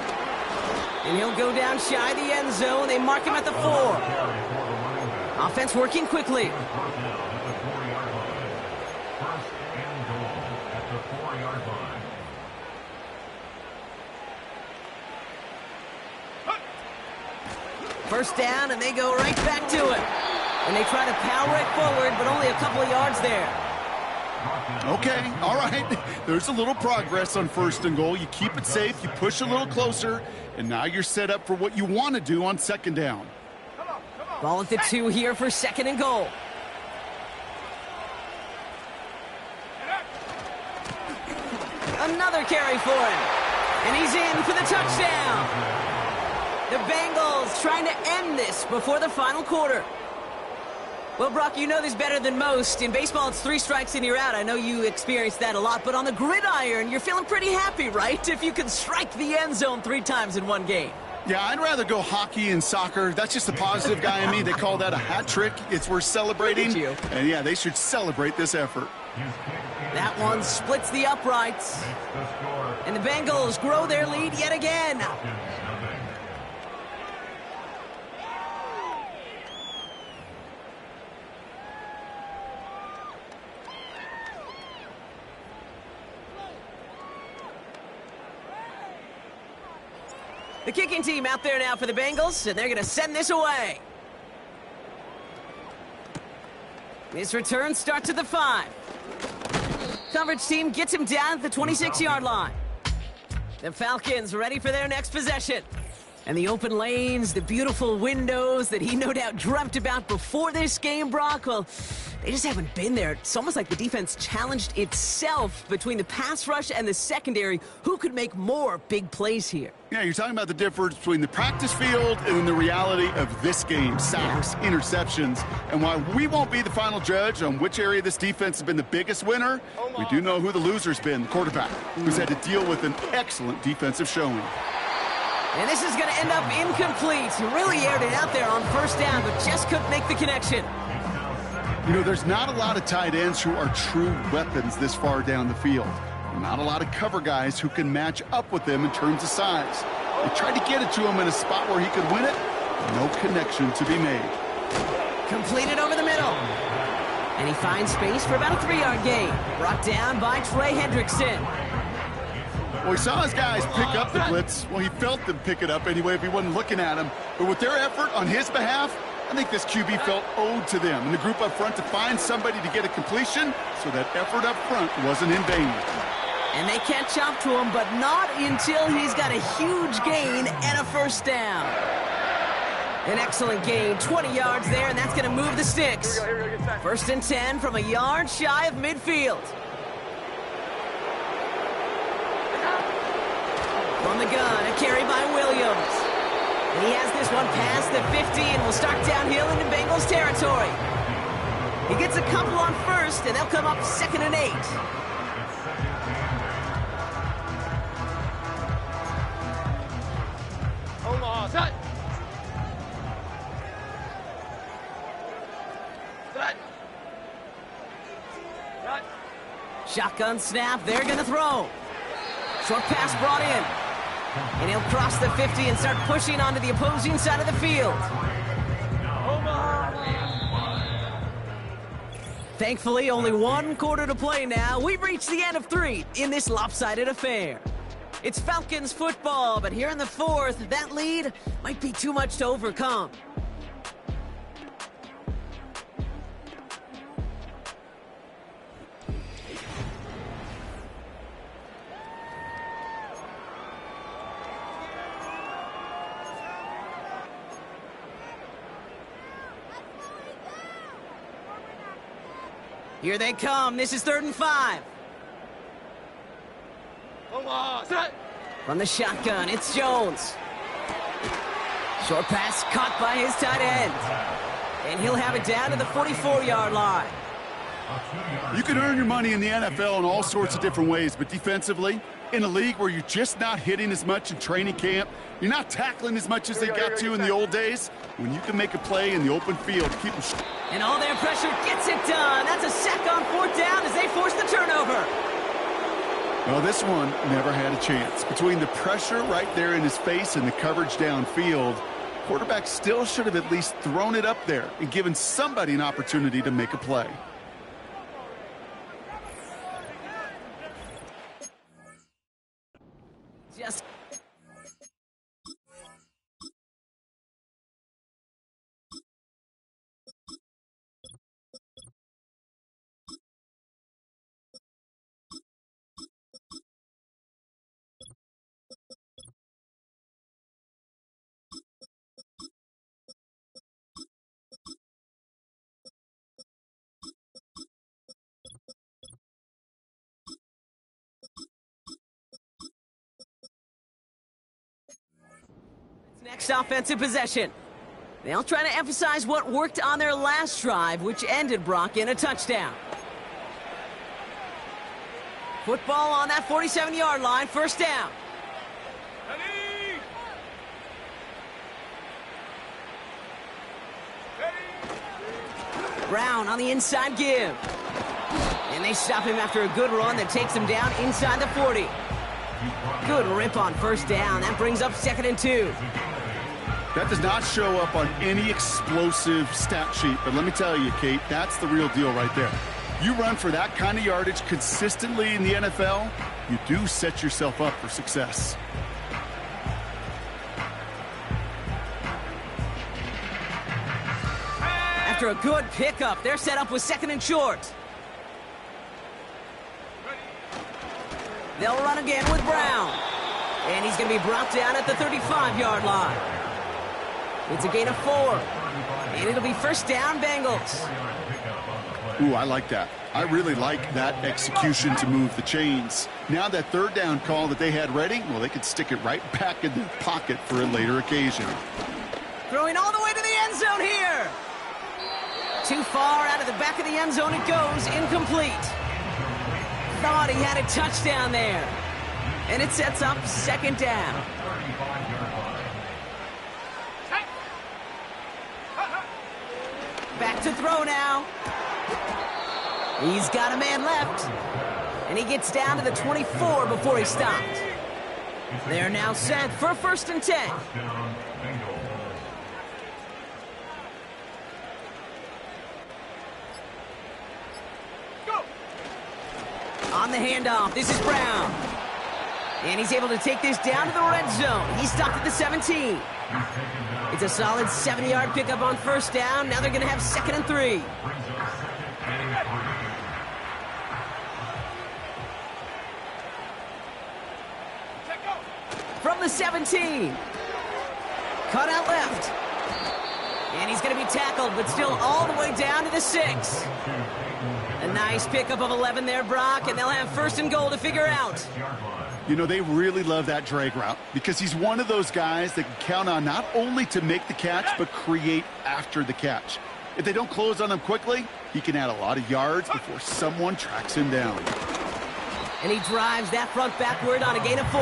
And he'll go down shy of the end zone. They mark him at the 4. Offense working quickly. First down, and they go right back to it. And they try to power it forward, but only a couple of yards there. Okay, all right. There's a little progress on 1st and goal. You keep it safe, you push a little closer, and now you're set up for what you want to do on 2nd down. Ball at the 2 here for 2nd and goal. Another carry for him. And he's in for the touchdown. The Bengals trying to end this before the final quarter. Well, Brock, you know this better than most. In baseball, it's 3 strikes and you're out. I know you experienced that a lot, but on the gridiron, you're feeling pretty happy, right? If you can strike the end zone 3 times in one game. Yeah, I'd rather go hockey and soccer. That's just the positive guy in me. They call that a hat trick. It's worth celebrating. And yeah, they should celebrate this effort. That one splits the uprights. And the Bengals grow their lead yet again. The kicking team out there now for the Bengals, and they're going to send this away. This return starts at the 5. Coverage team gets him down at the 26-yard line. The Falcons ready for their next possession. And the open lanes, the beautiful windows that he no doubt dreamt about before this game, Brock, well, they just haven't been there. It's almost like the defense challenged itself between the pass rush and the secondary. Who could make more big plays here? Yeah, you're talking about the difference between the practice field and then the reality of this game. Sacks, interceptions. And while we won't be the final judge on which area this defense has been the biggest winner, we do know who the loser's been, the quarterback, who's had to deal with an excellent defensive showing. And this is going to end up incomplete. He really aired it out there on first down, but just couldn't make the connection. You know, there's not a lot of tight ends who are true weapons this far down the field. Not a lot of cover guys who can match up with them in terms of size. They tried to get it to him in a spot where he could win it. No connection to be made. Completed over the middle. And he finds space for about a 3-yard gain. Brought down by Trey Hendrickson. Well, he saw his guys pick up the blitz. Well, he felt them pick it up anyway if he wasn't looking at him. But with their effort on his behalf, I think this QB felt owed to them and the group up front to find somebody to get a completion, so that effort up front wasn't in vain. And they catch up to him, but not until he's got a huge gain and a first down. An excellent gain, 20 yards there, and that's going to move the sticks. First and 10 from a yard shy of midfield. From the gun, a carry by Williams. And he has this one past the 50 and will start downhill into Bengals territory. He gets a couple on first, and they'll come up 2nd and 8. Hold on, set. Set. Set. Shotgun snap, they're going to throw. Short pass brought in. And he'll cross the 50 and start pushing onto the opposing side of the field. Thankfully, only 1 quarter to play now. We've reached the end of 3 in this lopsided affair. It's Falcons football, but here in the 4th, that lead might be too much to overcome. Here they come. This is 3rd and 5. Hold on, set. From the shotgun, it's Jones. Short pass caught by his tight end. And he'll have it down to the 44-yard line. You can earn your money in the NFL in all sorts of different ways, but defensively, in a league where you're just not hitting as much in training camp, you're not tackling as much as they got to in the old days, when you can make a play in the open field, keep them... And all their pressure gets it done. That's a sack on 4th down as they force the turnover. Well, this one never had a chance. Between the pressure right there in his face and the coverage downfield, quarterback still should have at least thrown it up there and given somebody an opportunity to make a play. Just... Next offensive possession. They'll try to emphasize what worked on their last drive, which ended, Brock, in a touchdown. Football on that 47-yard line, first down. Ready. Ready. Brown on the inside give. And they stop him after a good run that takes him down inside the 40. Good rip on first down. That brings up 2nd and 2. That does not show up on any explosive stat sheet, but let me tell you, Kate, that's the real deal right there. You run for that kind of yardage consistently in the NFL, you do set yourself up for success. After a good pickup, they're set up with 2nd and short. They'll run again with Brown. And he's going to be brought down at the 35-yard line. It's a gain of 4. And it'll be first down, Bengals. Ooh, I like that. I really like that execution to move the chains. Now that 3rd down call that they had ready, well, they could stick it right back in their pocket for a later occasion. Throwing all the way to the end zone here. Too far out of the back of the end zone it goes, incomplete. Thought he had a touchdown there. And it sets up 2nd down. Back to throw now. He's got a man left. And he gets down to the 24 before he stopped. They're now set for 1st and 10. On the handoff, this is Brown. And he's able to take this down to the red zone. He's stopped at the 17. It's a solid 70-yard pickup on first down. Now they're going to have 2nd and 3. From the 17. Cut out left. And he's going to be tackled, but still all the way down to the 6. A nice pickup of 11 there, Brock, and they'll have 1st and goal to figure out. You know, they really love that drag route because he's one of those guys that can count on not only to make the catch, but create after the catch. If they don't close on him quickly, he can add a lot of yards before someone tracks him down. And he drives that front backward on a gain of 4.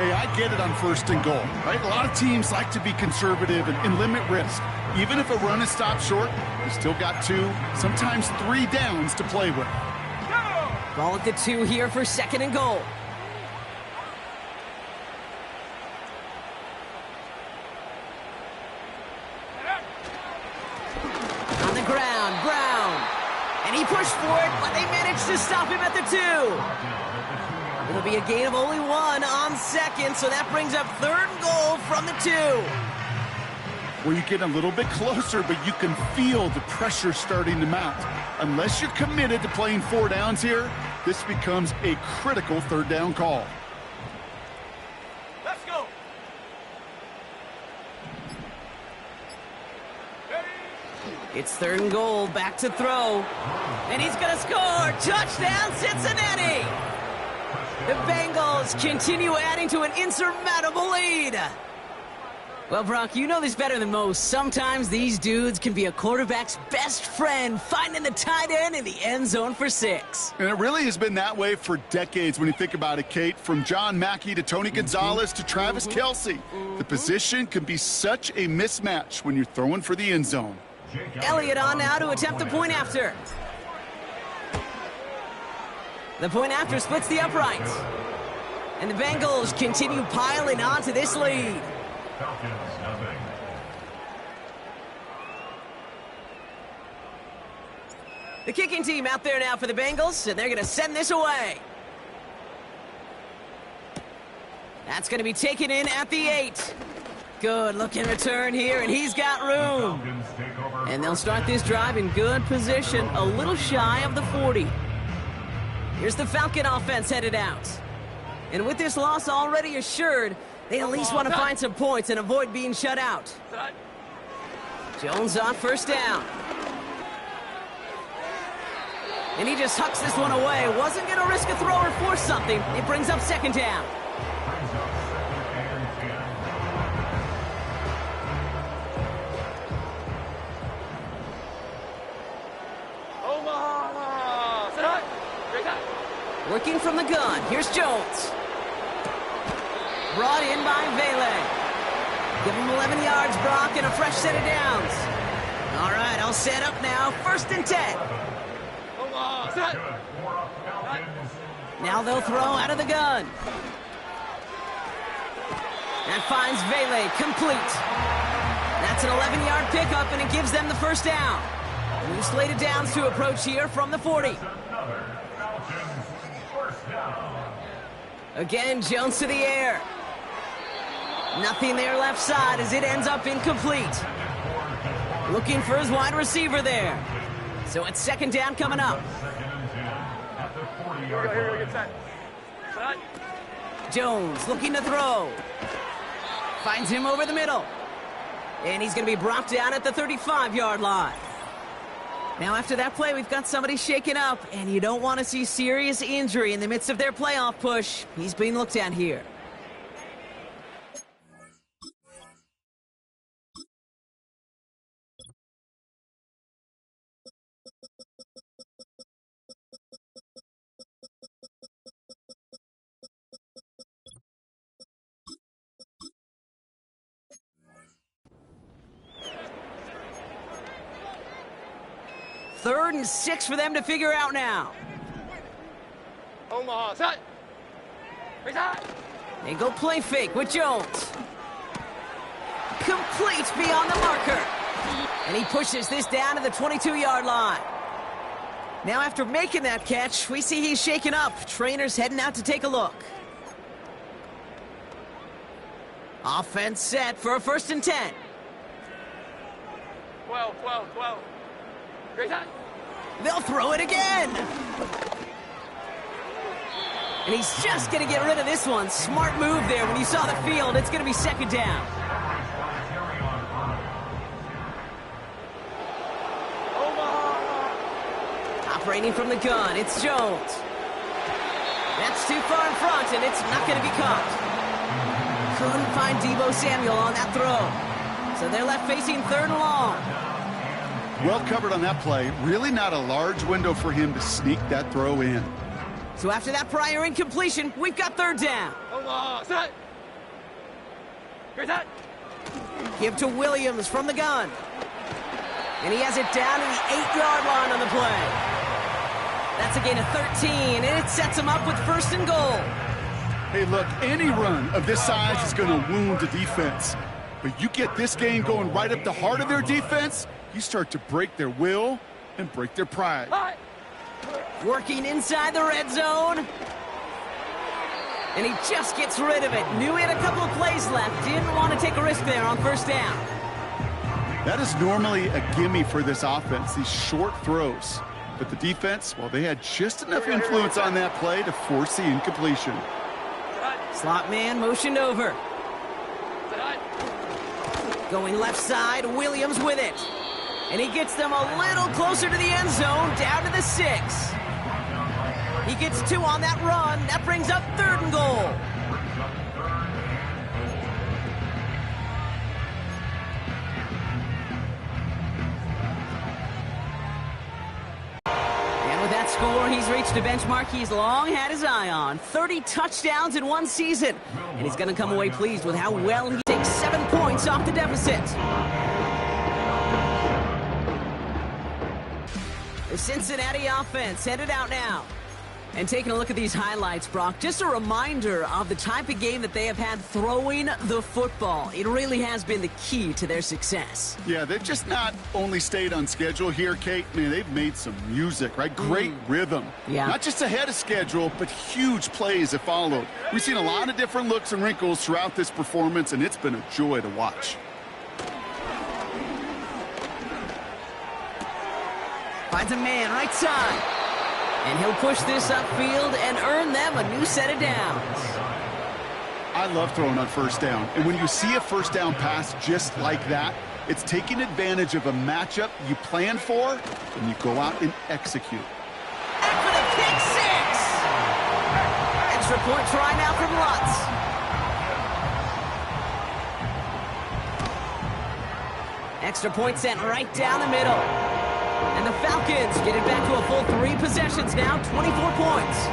Hey, I get it on 1st and goal, right? A lot of teams like to be conservative and limit risk. Even if a run is stopped short, you still got 2, sometimes 3 downs to play with. Ball at the 2 here for 2nd and goal. On the ground, Brown. And he pushed for it, but they managed to stop him at the 2. It'll be a gain of only 1 on 2nd, so that brings up 3rd and goal from the 2. Where you get a little bit closer, but you can feel the pressure starting to mount. Unless you're committed to playing 4 downs here, this becomes a critical 3rd down call. Let's go. It's 3rd and goal, back to throw. And he's going to score! Touchdown, Cincinnati! The Bengals continue adding to an insurmountable lead. Well, Brock, you know this better than most. Sometimes these dudes can be a quarterback's best friend, finding the tight end in the end zone for 6. And it really has been that way for decades when you think about it, Kate. From John Mackey to Tony Gonzalez to Travis Kelce. The position can be such a mismatch when you're throwing for the end zone. Elliott on now to attempt the point after. The point after splits the uprights. And the Bengals continue piling on to this lead. The kicking team out there now for the Bengals, and they're going to send this away. That's going to be taken in at the 8. Good looking return here, and he's got room. And they'll start this drive in good position, a little shy of the 40. Here's the Falcon offense headed out. And with this loss already assured, they at least want to find some points and avoid being shut out. Jones on 1st down. And he just hucks this one away. Wasn't going to risk a throw or force something. It brings up 2nd down. Working from the gun. Here's Jones. Brought in by Vele. Give him 11 yards, Brock, and a fresh set of downs. All right, all set up now. 1st and 10. Now they'll throw out of the gun. That finds Vele complete. That's an 11-yard pickup, and it gives them the 1st down. New slate of downs to approach here from the 40. Again, Jones to the air. Nothing there left side as it ends up incomplete. Looking for his wide receiver there. So it's 2nd down coming up. Here we go, get set. Jones looking to throw. Finds him over the middle. And he's going to be brought down at the 35-yard line. Now, after that play, we've got somebody shaken up, and you don't want to see serious injury in the midst of their playoff push. He's being looked at here. Third and 6 for them to figure out now. Omaha, set. Reset. They go play fake with Jones. Complete beyond the marker. And he pushes this down to the 22-yard line. Now after making that catch, we see he's shaken up. Trainer's heading out to take a look. Offense set for a 1st and 10. 12. Great time. They'll throw it again. And he's just going to get rid of this one. Smart move there. When you saw the field, it's going to be 2nd down. Operating from the gun, it's Jones. That's too far in front, and it's not going to be caught. Couldn't find Deebo Samuel on that throw. So they're left facing 3rd and long. Well covered on that play. Really not a large window for him to sneak that throw in. So after that prior incompletion, we've got 3rd down. Set. Great time. Give to Williams from the gun. And he has it down to the 8-yard line on the play. That's a gain of 13, and it sets him up with 1st and goal. Hey, look, any run of this size is going to wound the defense. But you get this game going right up the heart of their defense, you start to break their will and break their pride. Working inside the red zone. And he just gets rid of it. Knew he had a couple of plays left. Didn't want to take a risk there on 1st down. That is normally a gimme for this offense, these short throws. But the defense, well, they had just enough influence on that play to force the incompletion. Slot man motioned over. Going left side, Williams with it. And he gets them a little closer to the end zone, down to the 6. He gets 2 on that run. That brings up 3rd and goal. And with that score, he's reached a benchmark he's long had his eye on. 30 touchdowns in one season. And he's going to come away pleased with how well he takes 7 points off the deficit. The Cincinnati offense headed out now. And taking a look at these highlights, Brock, just a reminder of the type of game that they have had throwing the football. It really has been the key to their success. Yeah, they've just not only stayed on schedule here, Kate. Man, they've made some music, right? Great rhythm. Yeah. Not just ahead of schedule, but huge plays have followed. We've seen a lot of different looks and wrinkles throughout this performance, and it's been a joy to watch. Finds a man right side. And he'll push this upfield and earn them a new set of downs. I love throwing on 1st down. And when you see a 1st down pass just like that, it's taking advantage of a matchup you plan for, and you go out and execute. And for the pick 6! Extra point try now from Lutz. Extra point sent right down the middle. And the Falcons get it back to a full 3 possessions now, 24 points.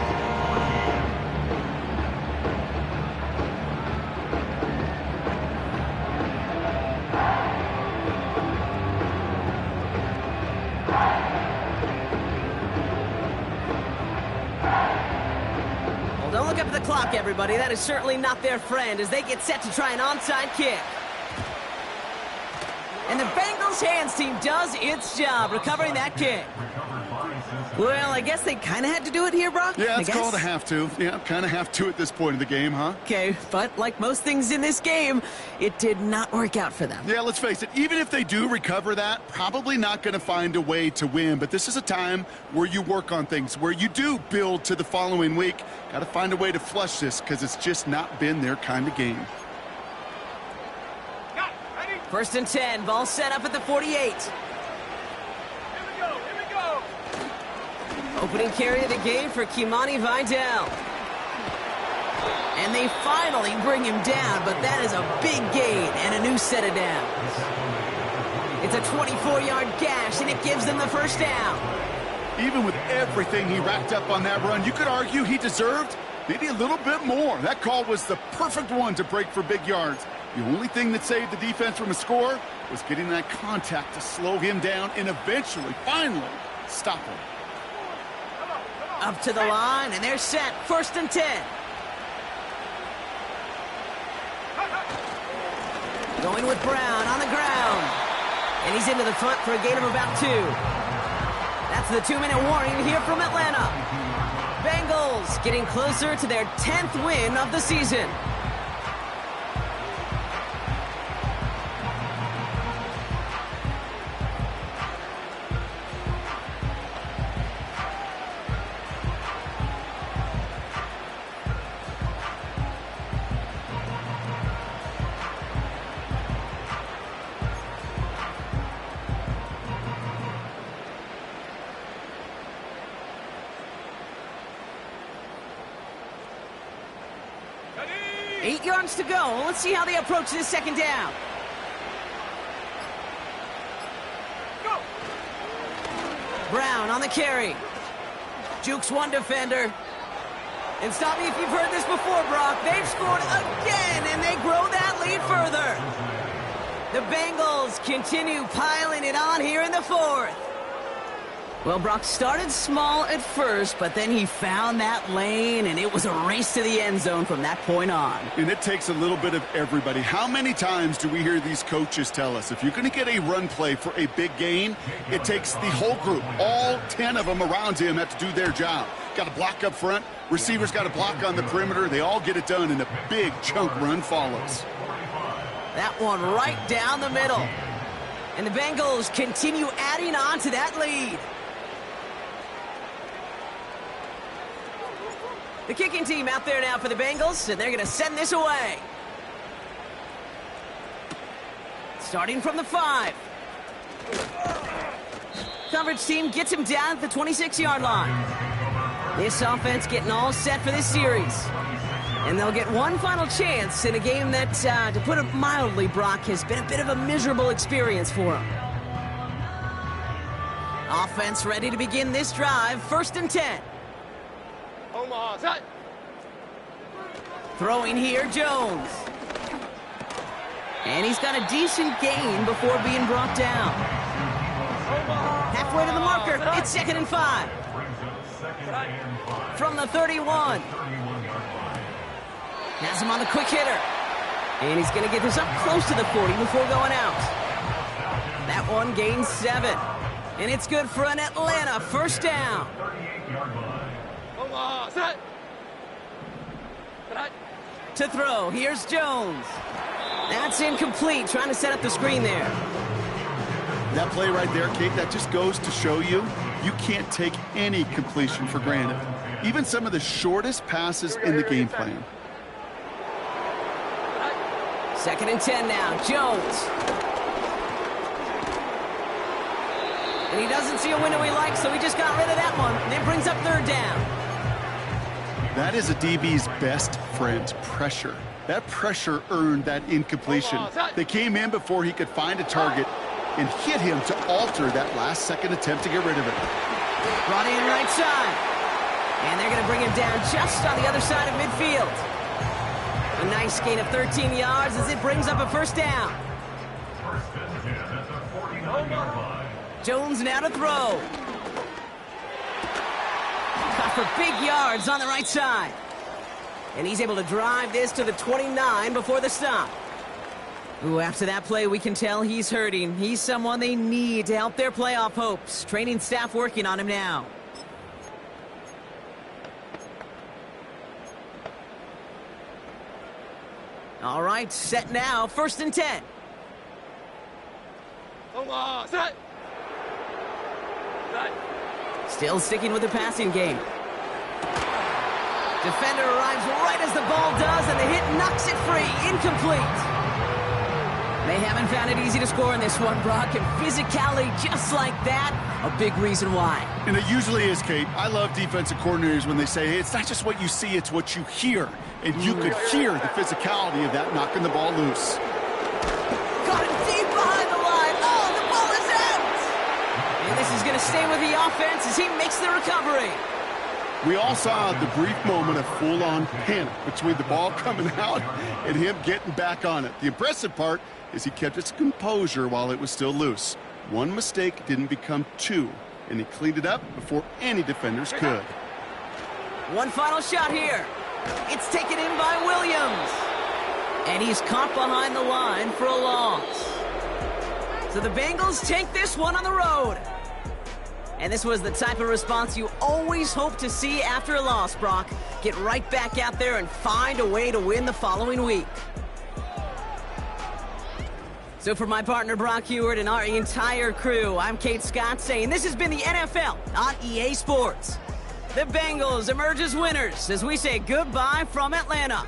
Well, don't look up at the clock, everybody. That is certainly not their friend as they get set to try an onside kick. And the Bengals hands team does its job recovering that kick. Well, I guess they kind of had to do it here, Brock. Yeah, it's called a have to. Yeah, kind of have to at this point of the game, huh? Okay, but like most things in this game, it did not work out for them. Yeah, let's face it. Even if they do recover that, probably not going to find a way to win. But this is a time where you work on things, where you do build to the following week. Got to find a way to flush this because it's just not been their kind of game. 1st and 10, ball set up at the 48. Here we go. Opening carry of the game for Kimani Vidal. And they finally bring him down, but that is a big gain and a new set of downs. It's a 24-yard gash, and it gives them the 1st down. Even with everything he racked up on that run, you could argue he deserved maybe a little bit more. That call was the perfect one to break for big yards. The only thing that saved the defense from a score was getting that contact to slow him down and eventually, finally, stop him. Up to the line, and they're set. 1st and 10. Going with Brown on the ground. And he's into the front for a gain of about 2. That's It's the 2-minute warning here from Atlanta. Bengals getting closer to their 10th win of the season. Eight yards to go. Let's see how they approach this second down. Go! Brown on the carry. Jukes one defender. And stop me if you've heard this before, Brock. They've scored again, and they grow that lead further. The Bengals continue piling it on here in the fourth. Well, Brock started small at first, but then he found that lane, and it was a race to the end zone from that point on. And it takes a little bit of everybody. How many times do we hear these coaches tell us, if you're going to get a run play for a big gain, it takes the whole group, all 10 of them around him have to do their job. Got to block up front, receivers got to block on the perimeter. They all get it done, and a big chunk run follows. That one right down the middle. And the Bengals continue adding on to that lead. The kicking team out there now for the Bengals, and they're going to send this away. Starting from the 5. Coverage team gets him down at the 26-yard line. This offense getting all set for this series. And they'll get one final chance in a game that, to put it mildly, Brock, has been a bit of a miserable experience for them. Offense ready to begin this drive, 1st and 10. Omaha, set! Throwing here, Jones. And he's got a decent gain before being brought down. Halfway to the marker, it's 2nd and 5. From the 31. Has him on the quick hitter. And he's going to get this up close to the 40 before going out. That one gains 7. And it's good for an Atlanta 1st down. Omaha, set! To throw, here's Jones. That's incomplete, trying to set up the screen there. That play right there, Kate, that just goes to show you, you can't take any completion for granted. Even some of the shortest passes in the game plan. 2nd and 10 now, Jones. And he doesn't see a window he likes, so he just got rid of that one. And it brings up 3rd down. That is a DB's best friend, pressure. That pressure earned that incompletion. They came in before he could find a target and hit him to alter that last-second attempt to get rid of it. Brought in right side. And they're going to bring him down just on the other side of midfield. A nice gain of 13 yards as it brings up a 1st down. Jones now to throw. Caught for big yards on the right side. And he's able to drive this to the 29 before the stop. Ooh, after that play, we can tell he's hurting. He's someone they need to help their playoff hopes. Training staff working on him now. All right, set now, 1st and 10. Omaha, set! Set! Still sticking with the passing game. Defender arrives right as the ball does, and the hit knocks it free. Incomplete. They haven't found it easy to score in this one, Brock, and physicality just like that, a big reason why. And it usually is, Kate. I love defensive coordinators when they say, hey, it's not just what you see, it's what you hear. And you could hear the physicality of that knocking the ball loose. Caught him deep behind the line. Oh, the ball is out! And this is going to stay with the offense as he makes the recovery. We all saw the brief moment of full-on panic between the ball coming out and him getting back on it. The impressive part is he kept his composure while it was still loose. One mistake didn't become 2, and he cleaned it up before any defenders could. One final shot here. It's taken in by Williams. And he's caught behind the line for a loss. So the Bengals take this one on the road. And this was the type of response you always hope to see after a loss, Brock. Get right back out there and find a way to win the following week. So for my partner Brock Heward and our entire crew, I'm Kate Scott saying this has been the NFL on EA Sports. The Bengals emerge as winners as we say goodbye from Atlanta.